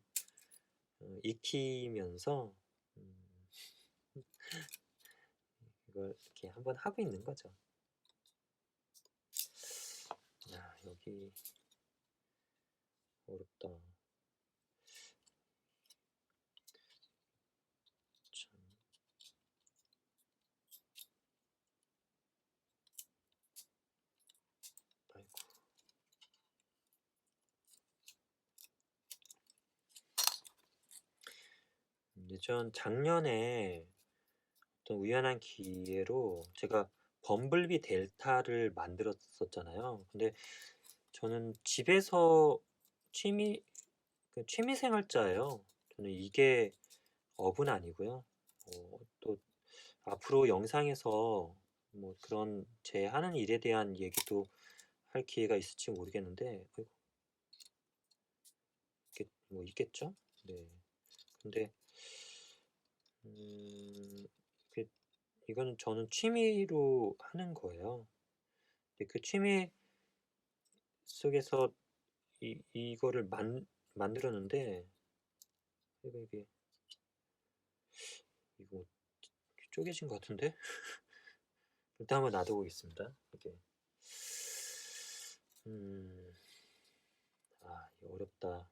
익히면서 음 이걸 이렇게 한번 하고 있는 거죠. 야 여기 어렵다. 참 아이고. 예전 작년에 어떤 우연한 기회로 제가 범블비 델타를 만들었었잖아요. 근데 저는 집에서 취미 취미 생활자예요. 저는 이게 업은 아니고요. 또 앞으로 영상에서 뭐 그런 제 하는 일에 대한 얘기도 할 기회가 있을지 모르겠는데 아이고 뭐 있겠죠? 네. 근데 음 그 이거는 저는 취미로 하는 거예요. 근데 그 취미 속에서 이거를 만들었는데 이게 이거 쪼개진 것 같은데? 일단 한번 놔두고 있습니다. 이게. 음. 이거 어렵다.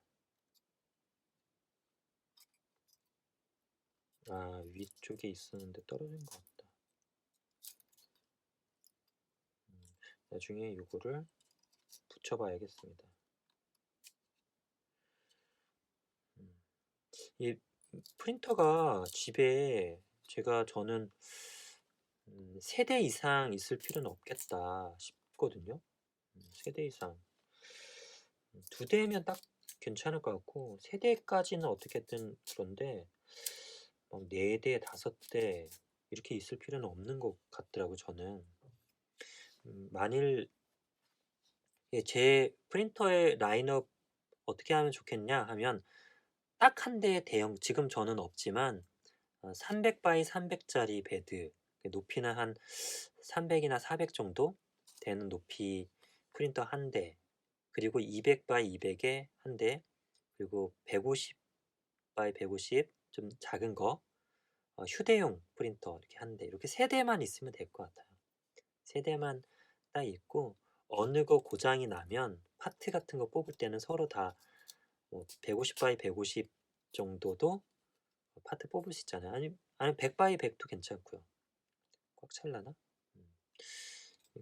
위쪽에 있었는데 떨어진 것 같다. 나중에 요거를 붙여 봐야겠습니다. 이 프린터가 집에 저는 '세대 이상 있을 필요는 없겠다.' 싶거든요. 3대 이상. 2 대면 딱 괜찮을 것 같고 3 대까지는 어떻게든 그런데 막 4 대, 5대 이렇게 있을 필요는 없는 것 같더라고요 저는. 만일 제 프린터의 라인업 어떻게 하면 좋겠냐 하면 딱 한 대의 대형, 지금 저는 없지만 300 바이 300 짜리 베드, 그 높이는 한 300 이나 400 정도 되는 높이 프린터 한 대, 그리고 200 바이 200에 한 대, 그리고 150 바이 150 좀 작은 거, 휴대용 프린터 이렇게 한 대, 이렇게 세 대만 있으면 될 것 같아요. 세 대만 딱 있고 어느 거 고장이 나면 파트 같은 거 뽑을 때는 서로 다 뭐 150 바이 150 정도도 파트 뽑을 수 있잖아요. 아니면 100 바이 100도 괜찮고요. 꽉 찰라나? 음.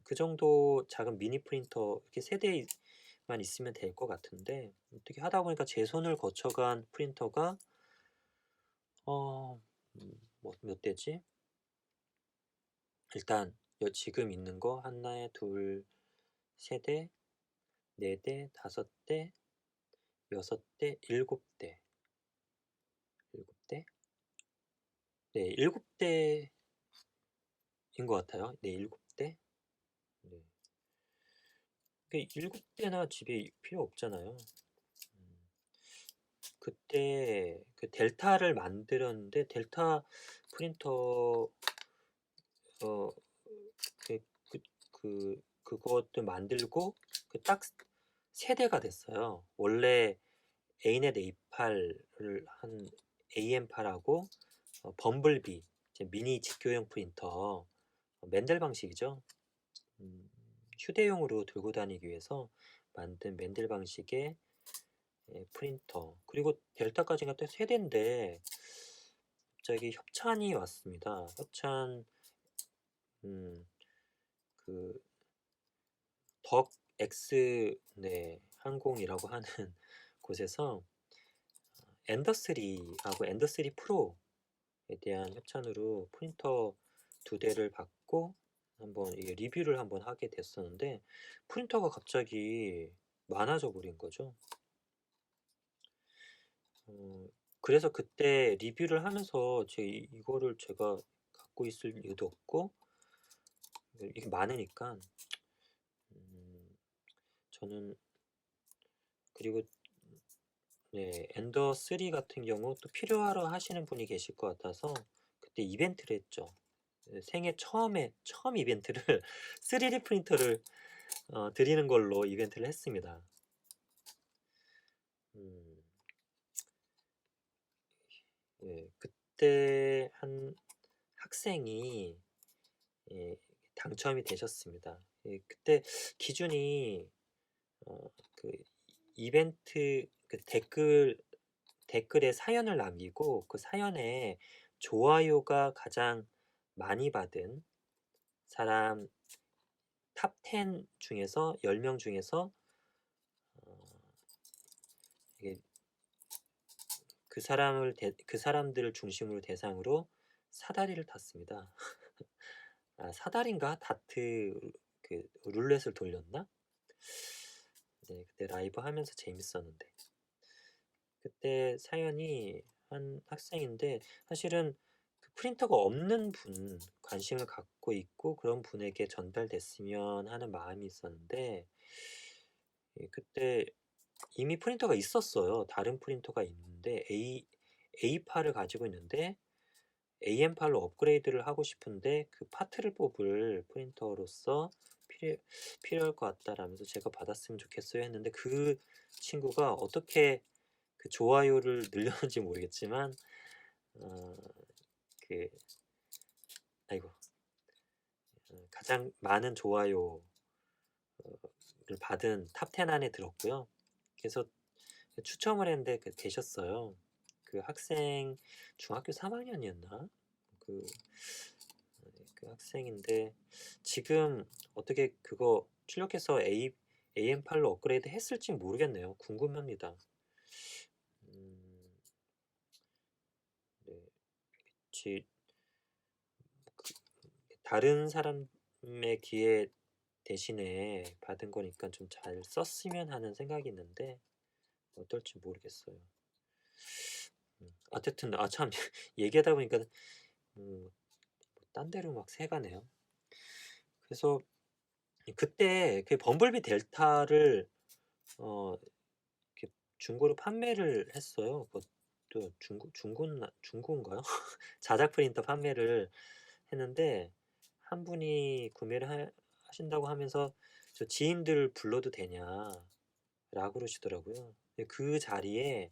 그 정도 작은 미니 프린터 이렇게 세 대만 있으면 될 것 같은데, 어떻게 하다 보니까 제 손을 거쳐간 프린터가 어 몇 대지? 일단 지금 있는 거 하나에 둘, 세 대, 네 대, 다섯 대, 여섯 대, 일곱 대. 일곱 대? 네, 일곱 대인 것 같아요. 네, 일곱 대. 네. 그 일곱 대나 집에 필요 없잖아요. 음. 그때 그 델타를 만들었는데 델타 프린터 어 그 그 그것도 만들고 딱 세대가 됐어요. 원래 A넷 A8을 한 AM8하고 범블비, 이제 미니 직교용 프린터, 맨델 방식이죠. 휴대용으로 들고 다니기 위해서 만든 맨델 방식의 프린터, 그리고 델타까지가 또 세대인데 갑자기 협찬이 왔습니다. 협찬. 음, 그 덕 X, 네, 항공이라고 하는 곳에서 엔더3하고 엔더3 프로에 대한 협찬으로 프린터 2대를 받고 한번 이게 리뷰를 한번 하게 됐었는데 프린터가 갑자기 많아져 버린 거죠. 그래서 그때 리뷰를 하면서 이거를 제가 갖고 있을 이유도 없고 이게 많으니까 음 저는, 그리고 네, 엔더 3 같은 경우 또 필요하러 하시는 분이 계실 것 같아서 그때 이벤트를 했죠. 생애 처음 이벤트를 3D 프린터를 드리는 걸로 이벤트를 했습니다. 음, 그때 한 학생이 당첨이 되셨습니다. 그때 기준이 그 이벤트 그 댓글에 사연을 남기고 그 사연에 좋아요가 가장 많이 받은 사람 탑 10 중에서 10명 중에서 어 이게 그 사람들을 중심으로 대상으로 사다리를 탔습니다. 사다리인가? 다트 룰렛을 돌렸나? 네, 그때 라이브 하면서 재밌었는데. 그때 사연이 한 학생인데 사실은 그 프린터가 없는 분, 관심을 갖고 있고 그런 분에게 전달됐으면 하는 마음이 있었는데 그때 이미 프린터가 있었어요. 다른 프린터가 있는데 A8을 가지고 있는데 AM8로 업그레이드를 하고 싶은데 그 파트를 뽑을 프린터로서 필요 필요할 것 같다라면서 제가 받았으면 좋겠어요 했는데 그 친구가 어떻게 그 좋아요를 늘렸는지 모르겠지만 어 그 아이고. 가장 많은 좋아요를 받은 탑 10 안에 들었고요. 그래서 추첨을 했는데 되셨어요. 그 학생 중학교 3 학년이었나? 그 그 학생인데 지금 어떻게 그거 출력해서 AM8로 업그레이드 했을지 모르겠네요. 궁금합니다. 네. 그 다른 사람의 기회 대신에 받은 거니까 좀 잘 썼으면 하는 생각이 있는데 어떨지 모르겠어요. 어쨌든 참 얘기하다 보니까 음 딴 데로 막 새가네요. 그래서 그때 그 범블비 델타를 어 이렇게 중고로 판매를 했어요. 그것도 중고인가요? 자작 프린터 판매를 했는데 한 분이 구매를 하신다고 하면서 "저 지인들 불러도 되냐?"라고 그러시더라고요. 근데 그 자리에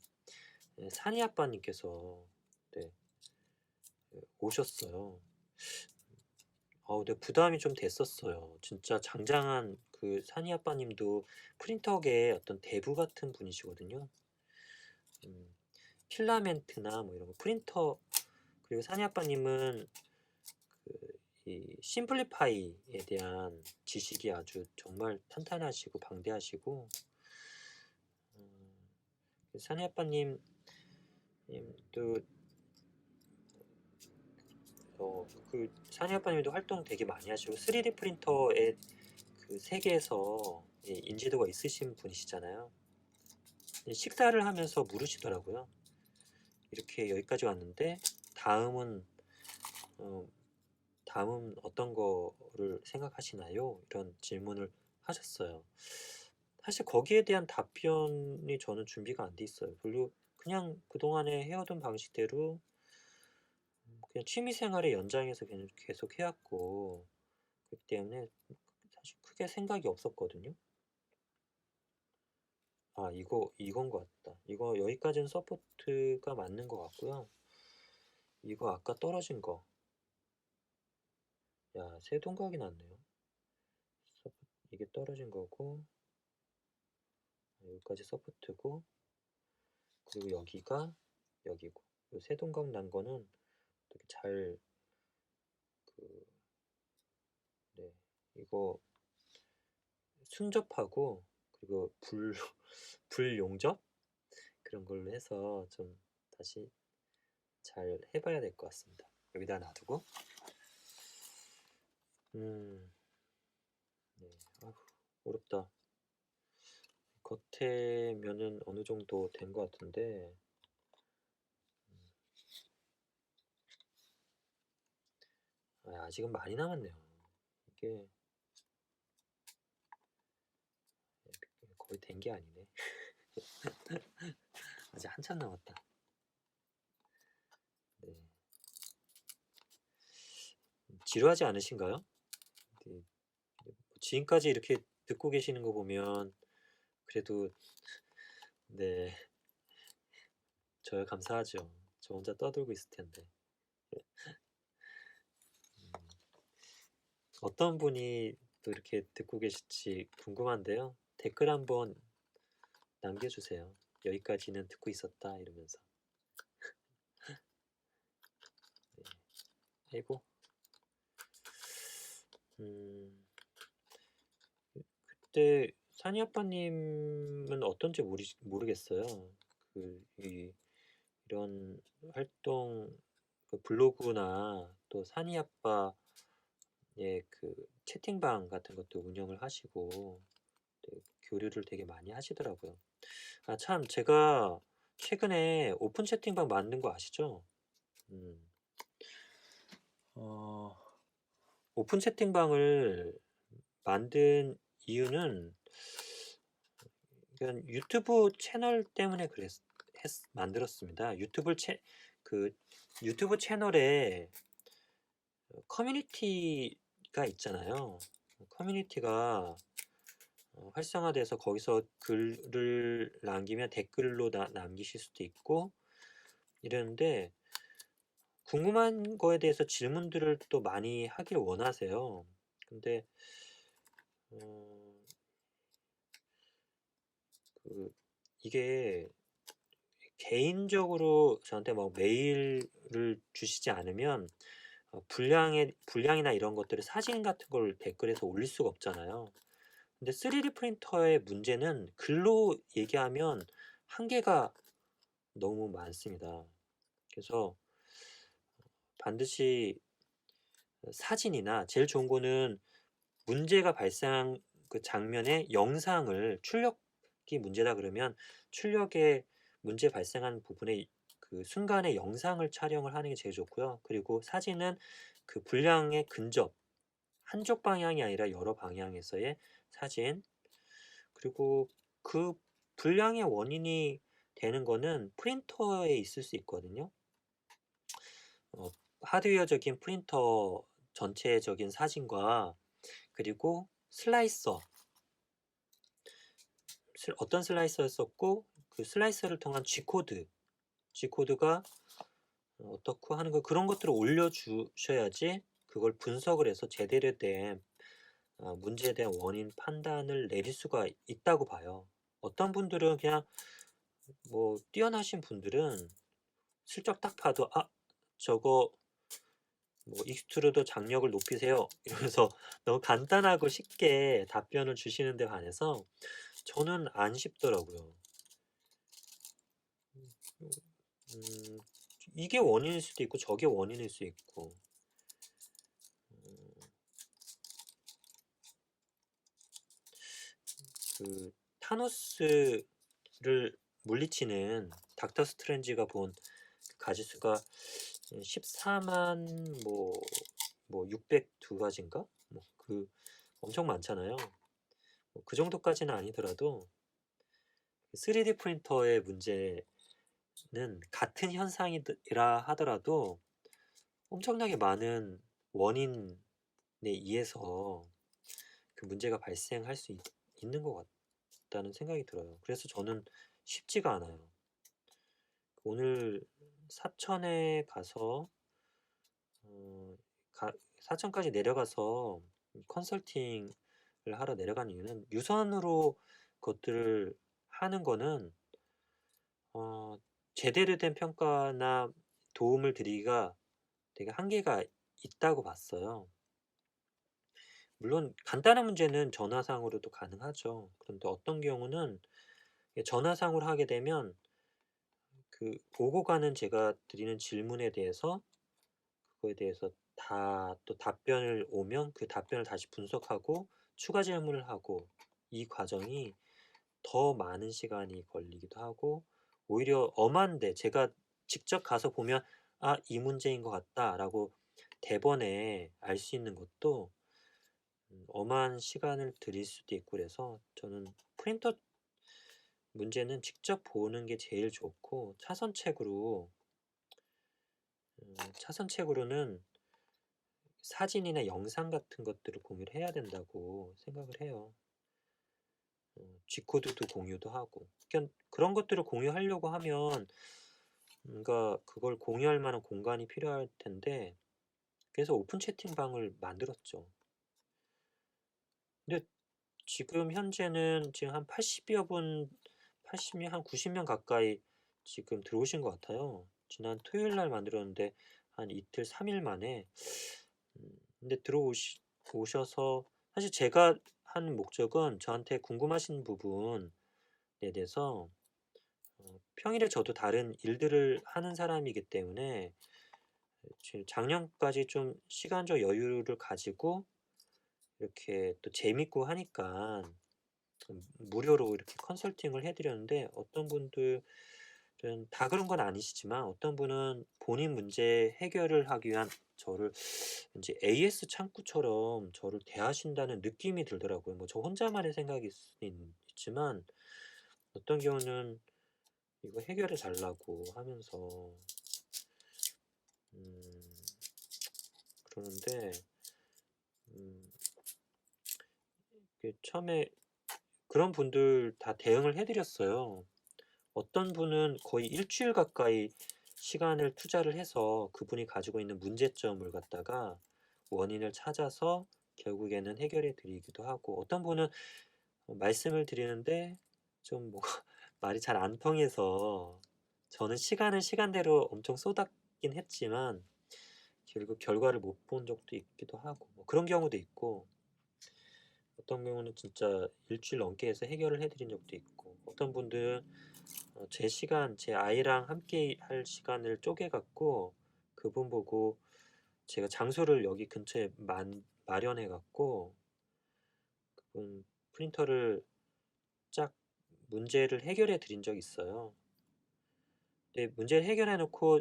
산이 아빠님께서 네 오셨어요. 네 부담이 좀 됐었어요. 진짜 장장한 그 산이 아빠님도 프린터계의 어떤 대부 같은 분이시거든요. 음 필라멘트나 뭐 이런 거 프린터 그리고 산이 아빠님은 이 심플리파이에 대한 지식이 아주 정말 탄탄하시고 방대하시고 음 산이 아빠님 님도 그 산이 아빠님도 활동 되게 많이 하시고 3D 프린터의 그 세계에서 인지도가 있으신 분이시잖아요. 식사를 하면서 물으시더라고요. "이렇게 여기까지 왔는데 다음은 어 다음은 어떤 거를 생각하시나요?" 이런 질문을 하셨어요. 사실 거기에 대한 답변이 저는 준비가 안 돼 있어요. 별로 그냥 그동안에 해오던 방식대로 그냥 취미 생활의 연장에서 그냥 계속 해 왔고 그렇기 때문에 사실 크게 생각이 없었거든요. 이건 것 같다. 이거 여기까지는 서포트가 맞는 것 같고요. 이거 아까 떨어진 거. 야, 새 동각이 났네요. 이게 떨어진 거고, 여기까지 서포트고, 그리고 여기가 여기고. 새 동각 난 거는 되게 잘, 그, 네, 이거 순접하고, 그리고 불용접? 그런 걸로 해서 좀 다시 잘 해봐야 될 것 같습니다. 여기다 놔두고. 네. 어렵다. 겉에면은 어느 정도 된 것 같은데, 아직은 많이 남았네요. 이게 거의 된 게 아니네. 아직 한참 남았다. 네. 지루하지 않으신가요? 네. 지금까지 이렇게 듣고 계시는 거 보면 그래도 네 저야 감사하죠. 저 혼자 떠들고 있을 텐데. 음, 어떤 분이 또 이렇게 듣고 계실지 궁금한데요. 댓글 한번 남겨주세요. 여기까지는 듣고 있었다 이러면서. 네. 아이고. 음, 그때 산이 아빠님은 어떤지 모르겠어요. 이런 활동, 그 블로그나 또 산이 아빠의 그 채팅방 같은 것도 운영을 하시고 네, 교류를 되게 많이 하시더라고요. 참, 제가 최근에 오픈 채팅방 만든 거 아시죠? 음, 어, 오픈 채팅방을 만든 이유는 그냥 유튜브 채널 때문에 만들었습니다. 그 유튜브 채널에 커뮤니티가 있잖아요. 커뮤니티가 활성화돼서 거기서 글을 남기면 댓글로 남기실 수도 있고 이러는데 궁금한 거에 대해서 질문들을 또 많이 하길 원하세요. 근데 어 그 이게 개인적으로 저한테 뭐 메일을 주시지 않으면 분량이나 이런 것들을 사진 같은 걸 댓글에서 올릴 수가 없잖아요. 근데 3D 프린터의 문제는 글로 얘기하면 한계가 너무 많습니다. 그래서 반드시 사진이나 제일 좋은 거는 문제가 발생한 그 장면의 영상을 출력이 문제다 그러면 출력에 문제 발생한 부분의 그 순간의 영상을 촬영을 하는 게 제일 좋고요. 그리고 사진은 그 분량의 근접, 한쪽 방향이 아니라 여러 방향에서의 사진, 그리고 그 불량의 원인이 되는 거는 프린터에 있을 수 있거든요. 어, 하드웨어적인 프린터 전체적인 사진과 그리고 슬라이서, 어떤 슬라이서였었고 그 슬라이서를 통한 G코드가 어떻고 하는 거 그런 것들을 올려주셔야지 그걸 분석을 해서 제대로 된 문제에 대한 원인 판단을 내릴 수가 있다고 봐요. 어떤 분들은 그냥 뭐 뛰어나신 분들은 슬쩍 딱 봐도 저거 뭐 익스트루더 장력을 높이세요 이러면서 너무 간단하고 쉽게 답변을 주시는 데 반해서 저는 안 쉽더라고요. 음, 이게 원인일 수도 있고 저게 원인일 수 있고 음, 그 타노스를 물리치는 닥터 스트레인지가 본 가지수가 14만 뭐 602가지인가? 뭐 그 엄청 많잖아요. 뭐그 정도까지는 아니더라도 3D 프린터의 문제는 같은 현상이라 하더라도 엄청나게 많은 원인에 의해서 그 문제가 발생할 수 있는 것 같다는 생각이 들어요. 그래서 저는 쉽지가 않아요. 오늘 사천에 가서 어, 사천까지 내려가서 컨설팅을 하러 내려간 이유는 유선으로 그것들을 하는 거는 어, 제대로 된 평가나 도움을 드리기가 되게 한계가 있다고 봤어요. 물론 간단한 문제는 전화상으로도 가능하죠. 그런데 어떤 경우는 전화상으로 하게 되면 그 오고 가는 제가 드리는 질문에 대해서 그거에 대해서 다 또 답변을 오면 그 답변을 다시 분석하고 추가 질문을 하고 이 과정이 더 많은 시간이 걸리기도 하고 오히려 엄한데 제가 직접 가서 보면 '아 이 문제인 것 같다.'라고 대번에 알 수 있는 것도 엄한 시간을 들일 수도 있고 그래서 저는 프린터 문제는 직접 보는 게 제일 좋고 차선책으로는 사진이나 영상 같은 것들을 공유를 해야 된다고 생각을 해요. G코드도 공유도 하고. 그러니까 그런 것들을 공유하려고 하면 뭔가 그걸 공유할 만한 공간이 필요할 텐데 그래서 오픈 채팅방을 만들었죠. 근데 지금 현재는 지금 한 80여 분, 80명, 한 90명 가까이 지금 들어오신 것 같아요. 지난 토요일 날 만들었는데 한 이틀, 3일 만에. 근데 오셔서 사실 제가 한 목적은 저한테 궁금하신 부분에 대해서 평일에 저도 다른 일들을 하는 사람이기 때문에 지금 작년까지 좀 시간적 여유를 가지고 이렇게 또 재밌고 하니까 무료로 이렇게 컨설팅을 해 드렸는데 어떤 분들은 다 그런 건 아니시지만 어떤 분은 본인 문제 해결을 하기 위한 저를 제 AS 창구처럼 저를 대하신다는 느낌이 들더라고요. 뭐 저 혼자만의 생각일 수도 있지만 어떤 경우는 이거 해결해 달라고 하면서 음 그러는데 음 처음에 그런 분들 다 대응을 해 드렸어요. 어떤 분은 거의 일 주일 가까이 시간을 투자를 해서 그분이 가지고 있는 문제점을 갖다가 원인을 찾아서 결국에는 해결해 드리기도 하고, 어떤 분은 말씀을 드리는데 좀 뭐가 말이 잘 안 통해서 저는 시간을 시간대로 엄청 쏟았긴 했지만 결국 결과를 못 본 적도 있기도 하고, 뭐 그런 경우도 있고, 어떤 경우는 진짜 일주일 넘게 해서 해결을 해 드린 적도 있고, 어떤 분들은 제 시간, 제 아이랑 함께 할 시간을 쪼개 갖고 그분 보고 제가 장소를 여기 근처에 마련해 갖고 프린터를 짝 문제를 해결해 드린 적이 있어요. 근데 문제를 해결해 놓고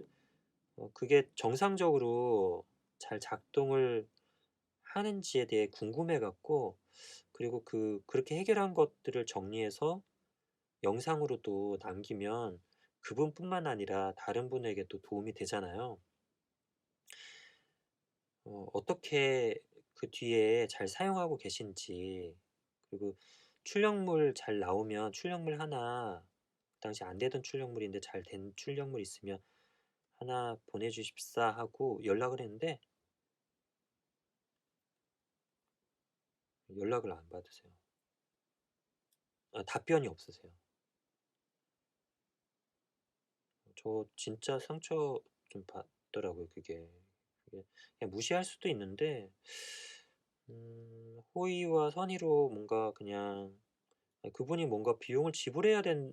그게 정상적으로 잘 작동을 하는지에 대해 궁금해 갖고, 그리고 그렇게 해결한 것들을 정리해서 영상으로도 남기면 그분뿐만 아니라 다른 분에게도 도움이 되잖아요. 어떻게 그 뒤에 잘 사용하고 계신지, 그리고 출력물 잘 나오면 출력물 하나, 그 당시 안 되던 출력물인데 잘 된 출력물 있으면 하나 보내주십사 하고 연락을 했는데 연락을 안 받으세요. 답변이 없으세요. 저 진짜 상처 좀 받더라고요, 그게 그냥 무시할 수도 있는데 호의와 선의로 뭔가 그냥 그분이 뭔가 비용을 지불해야 된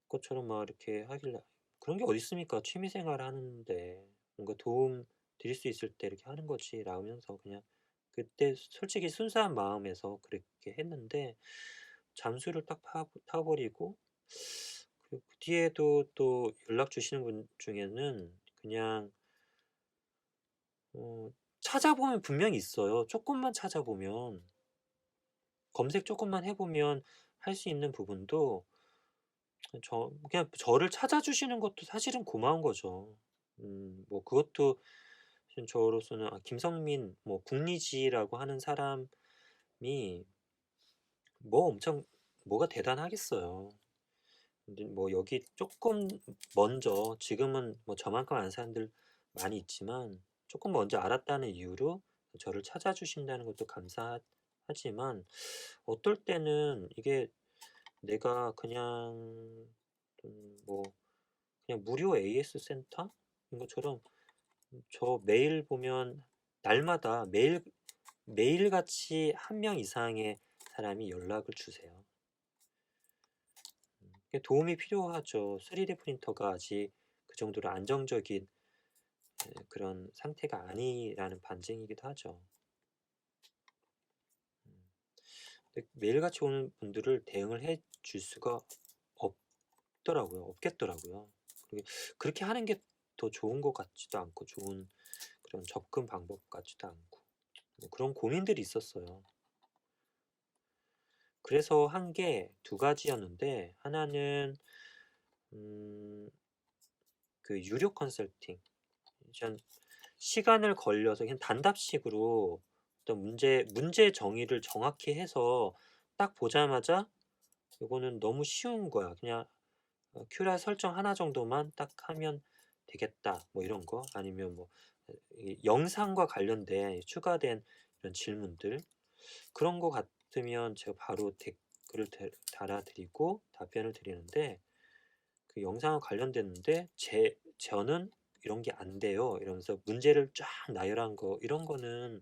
것처럼 막 이렇게 하길래, 그런 게 어디 있습니까? 취미 생활 하는데 뭔가 도움 드릴 수 있을 때 이렇게 하는 거지 라면서 그냥 그때 솔직히 순수한 마음에서 그렇게 했는데, 잠수를 딱 타 버리고, 그리고 그 뒤에도 또 연락 주시는 분 중에는 그냥 찾아보면 분명히 있어요. 조금만 찾아보면, 검색 조금만 해 보면 할 수 있는 부분도, 그냥 저를 찾아주시는 것도 사실은 고마운 거죠. 뭐 그것도 사실 저로서는 김성민 뭐 국리지라고 하는 사람이 뭐 엄청 뭐가 대단하겠어요. 근데 뭐 여기 조금 먼저, 지금은 뭐 저만큼 아는 사람들 많이 있지만 조금 먼저 알았다는 이유로 저를 찾아주신다는 것도 감사하지만, 어떨 때는 이게 내가 그냥 뭐 그냥 무료 AS 센터인 것처럼, 저 메일 보면 날마다 매일같이 한 명 이상의 사람이 연락을 주세요. 이게 도움이 필요하죠. 3D 프린터가 아직 그 정도로 안정적인 그런 상태가 아니라는 반증이기도 하죠. 음. 근데 매일같이 오는 분들을 대응을 해 줄 수가 없겠더라고요. 그게 그렇게 하는 게 더 좋은 것 같지도 않고, 좋은 그런 접근 방법 같지도 않고, 뭐 그런 고민들이 있었어요. 그래서 한 게 두 가지였는데, 하나는 음 그 유료 컨설팅. 전 시간을 걸려서 그냥 단답식으로 어떤 문제 정의를 정확히 해서 딱 보자마자 '이거는 너무 쉬운 거야. 그냥 큐라 설정 하나 정도만 딱 하면 되겠다.' 뭐 이런 거, 아니면 뭐 이 영상과 관련된 추가된 이런 질문들, 그런 거 같으면 제가 바로 댓글을 달아 드리고 답변을 드리는데, 그 영상과 관련됐는데 저는 "이런 게 안 돼요." 이러면서 문제를 쫙 나열한 거, 이런 거는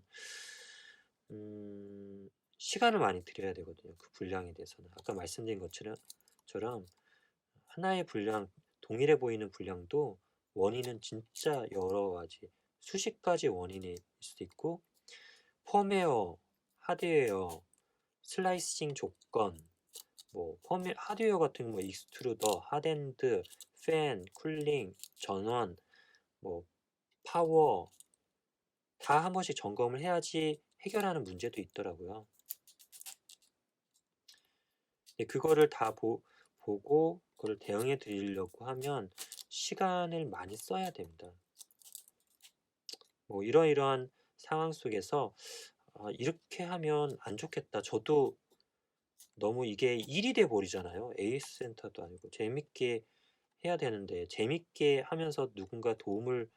음 시간을 많이 들여야 되거든요, 그 분량에 대해서는. 아까 말씀드린 것처럼 하나의 분량, 동일해 보이는 분량도 원인은 진짜 여러 가지, 수십 가지 원인이 있을 수도 있고, 펌웨어, 하드웨어, 슬라이싱 조건, 뭐 하드웨어 같은 거 뭐 익스트루더, 핫엔드, 팬, 쿨링, 전원, 뭐 파워, 다 한 번씩 점검을 해야지 해결하는 문제도 있더라고요. 근데 그거를 다 보고 그걸 대응해 드리려고 하면 시간을 많이 써야 됩니다. 뭐 이러이러한 상황 속에서 '이렇게 하면 안 좋겠다.' 저도 너무 이게 일이 돼 버리잖아요. AS 센터도 아니고 재밌게 해야 되는데 재밌게 하면서 누군가 도움을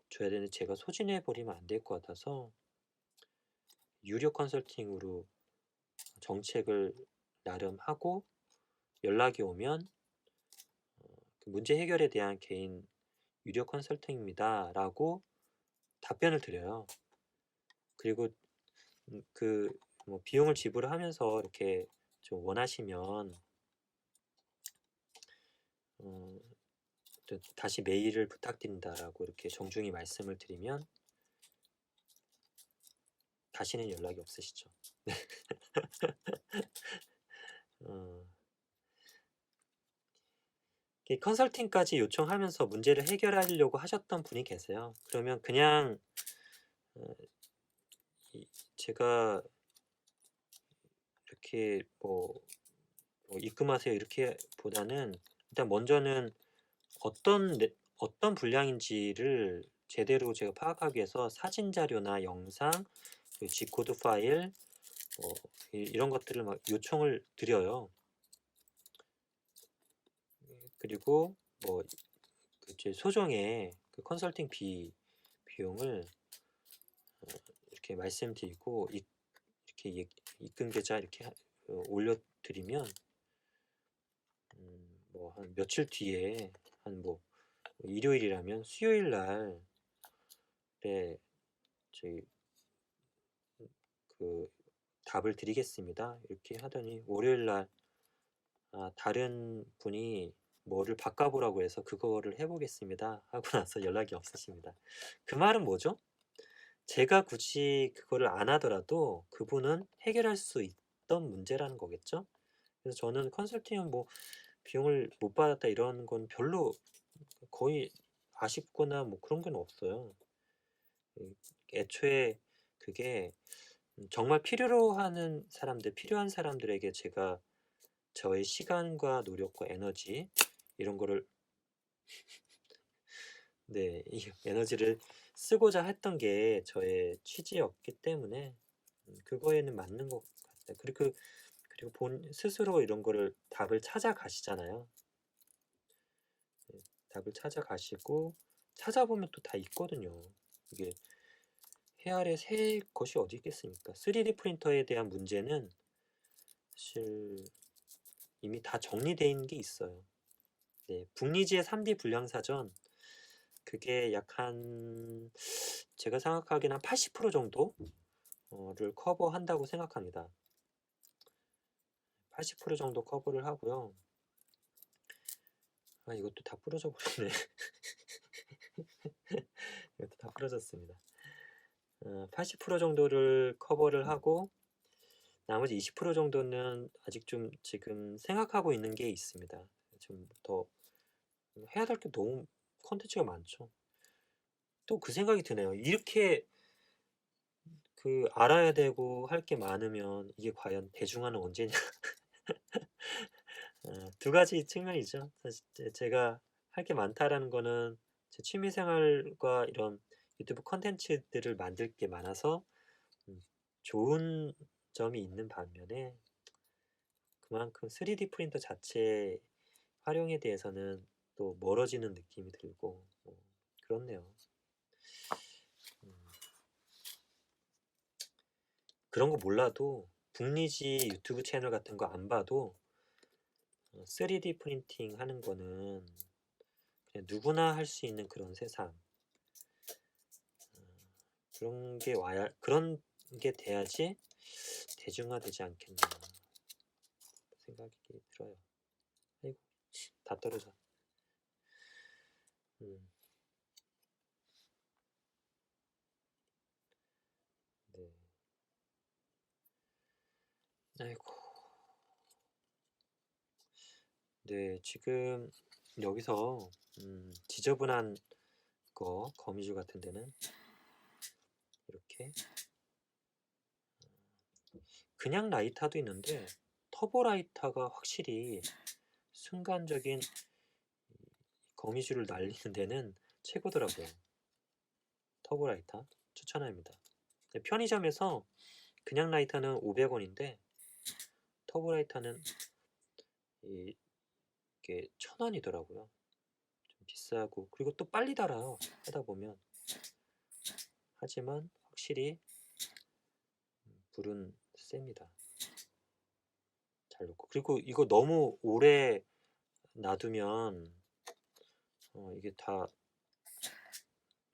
줘야 되는데 제가 소진해 버리면 안 될 것 같아서 유료 컨설팅으로 정책을 나름하고 연락이 오면 그 문제 해결에 대한 개인 유료 컨설팅입니다라고 답변을 드려요. 그리고 그 뭐 비용을 지불하면서 이렇게 좀 원하시면 어 다시 메일을 부탁드린다라고 이렇게 정중히 말씀을 드리면 다시는 연락이 없으시죠. 어, 이 컨설팅까지 요청하면서 문제를 해결하려고 하셨던 분이 계세요. 그러면 그냥 어, 제가 이렇게 뭐 입금하세요 이렇게 보다는 일단 먼저는 어떤 분량인지를 제대로 제가 파악하기 위해서 사진 자료나 영상, 그 G코드 파일, 이런 것들을 막 요청을 드려요. 그리고 뭐 제 소정의 그 컨설팅 비용을 이렇게 말씀드리고 이렇게 입금 계좌 이렇게 올려드리면 뭐 한 며칠 뒤에 한 뭐 일요일이라면 수요일 날에 저희 그 답을 드리겠습니다. 이렇게 하더니 월요일 날 다른 분이 뭐를 바꿔보라고 해서 그거를 해보겠습니다 하고 나서 연락이 없으십니다. 그 말은 뭐죠? 제가 굳이 그거를 안 하더라도 그분은 해결할 수 있던 문제라는 거겠죠? 그래서 저는 컨설팅은 뭐 비용을 못 받았다 이런 건 별로 거의 아쉽거나 뭐 그런 건 없어요. 애초에 그게 정말 필요로 하는 사람들, 필요한 사람들에게 제가 저의 시간과 노력과 에너지 이런 거를 네, 이 에너지를 쓰고자 했던 게 저의 취지였기 때문에 그거에는 맞는 것 같아요. 그리고 본 스스로 이런 거를 답을 찾아가시잖아요. 네, 답을 찾아가시고 찾아보면 또 다 있거든요. 이게 해아래 새 것이 어디 있겠습니까? 3D 프린터에 대한 문제는 사실 이미 다 정리되어 있는 게 있어요. 네, 북리지의 3D 불량사전 그게 약 한 제가 생각하기에는 한 80% 정도를 커버한다고 생각합니다. 80% 정도 커버를 하고요. 이것도 다 부러져 버리네. 이것도 다 부러졌습니다. 80% 정도를 커버를 하고 나머지 20% 정도는 아직 좀 지금 생각하고 있는 게 있습니다. 좀 더 해야 될 게 너무 콘텐츠가 많죠. 또 그 생각이 드네요. 이렇게 그 알아야 되고 할 게 많으면 이게 과연 대중화는 언제냐. 두 가지 측면이죠. 사실 제가 할 게 많다라는 거는 제 취미 생활과 이런 유튜브 콘텐츠들을 만들 게 많아서 음 좋은 점이 있는 반면에 그만큼 3D 프린터 자체의 활용에 대해서는 또 멀어지는 느낌이 들고 그렇네요. 음 그런 거 몰라도 북리지 유튜브 채널 같은 거 안 봐도 3D 프린팅 하는 거는 그냥 누구나 할 수 있는 그런 세상. 그런 게 돼야지 대중화되지 않겠나 생각이 들어요. 아이고, 다 떨어져. 음, 네. 아이고. 네, 지금 여기서 지저분한 거미줄 같은 데는 이렇게 그냥 라이터도 있는데 터보 라이터가 확실히 순간적인 거미줄을 날리는 데는 최고더라고요. 터보 라이터 추천합니다. 편의점에서 그냥 라이터는 500원인데 터보 라이터는 이게 1000원이더라고요. 비싸고 그리고 또 빨리 닳아요, 하다 보면. 하지만 확실히 불은 셉니다. 잘 녹고. 그리고 이거 너무 오래 놔두면 이게 다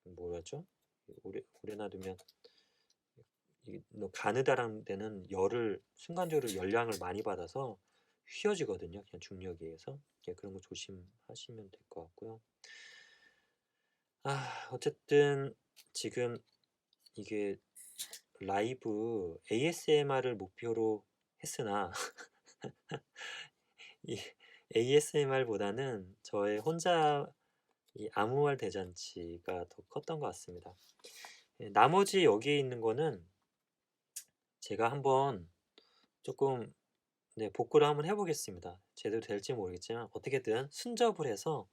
뭐라죠? 오래 놔두면 이 가느다란 데는 열을 순간적으로 열량을 많이 받아서 휘어지거든요. 그냥 중력에 의해서. 예, 그런 거 조심하시면 될 것 같고요. 어쨌든 지금 이게 라이브 ASMR을 목표로 했으나 이 ASMR보다는 저의 혼자 이 아무 말 대잔치가 더 컸던 것 같습니다. 예, 나머지 여기에 있는 거는 제가 한번 조금 복구를 한번 해보겠습니다. 제대로 될지 모르겠지만 어떻게든 순접을 해서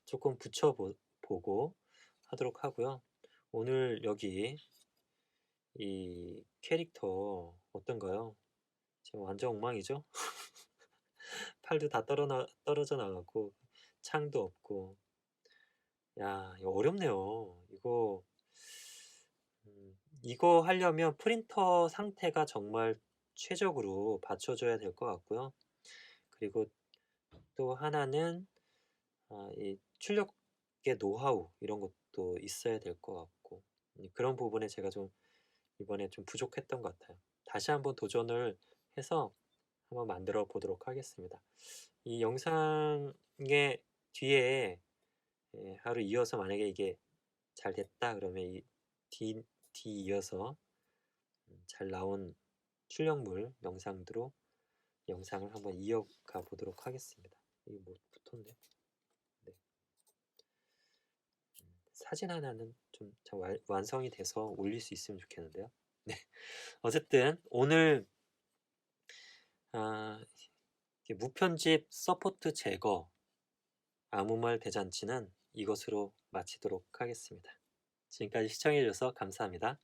조금 보고 하도록 하고요. 오늘 여기 이 캐릭터 어떤가요? 지금 완전 엉망이죠? 팔도 다 떨어져 나가고 창도 없고 야 이거 어렵네요. 이거 하려면 프린터 상태가 정말 최적으로 받쳐줘야 될 것 같고요. 그리고 또 하나는 이 출력의 노하우 이런 것도 있어야 될 것 같고 그런 부분에 제가 좀 이번에 좀 부족했던 것 같아요. 다시 한번 도전을 해서 한번 만들어 보도록 하겠습니다. 이 영상의 뒤에 하루 이어서 만약에 이게 잘 됐다 그러면 이 뒤 이어서 잘 나온 출력물 영상으로 영상을 한번 이어가 보도록 하겠습니다. 이게 뭐 붙었네. 네. 사진 하나는 좀 완성이 돼서 올릴 수 있으면 좋겠는데요. 네. 어쨌든 오늘 아, 무편집 서포트 제거 아무 말 대잔치는 이것으로 마치도록 하겠습니다. 지금까지 시청해 주셔서 감사합니다.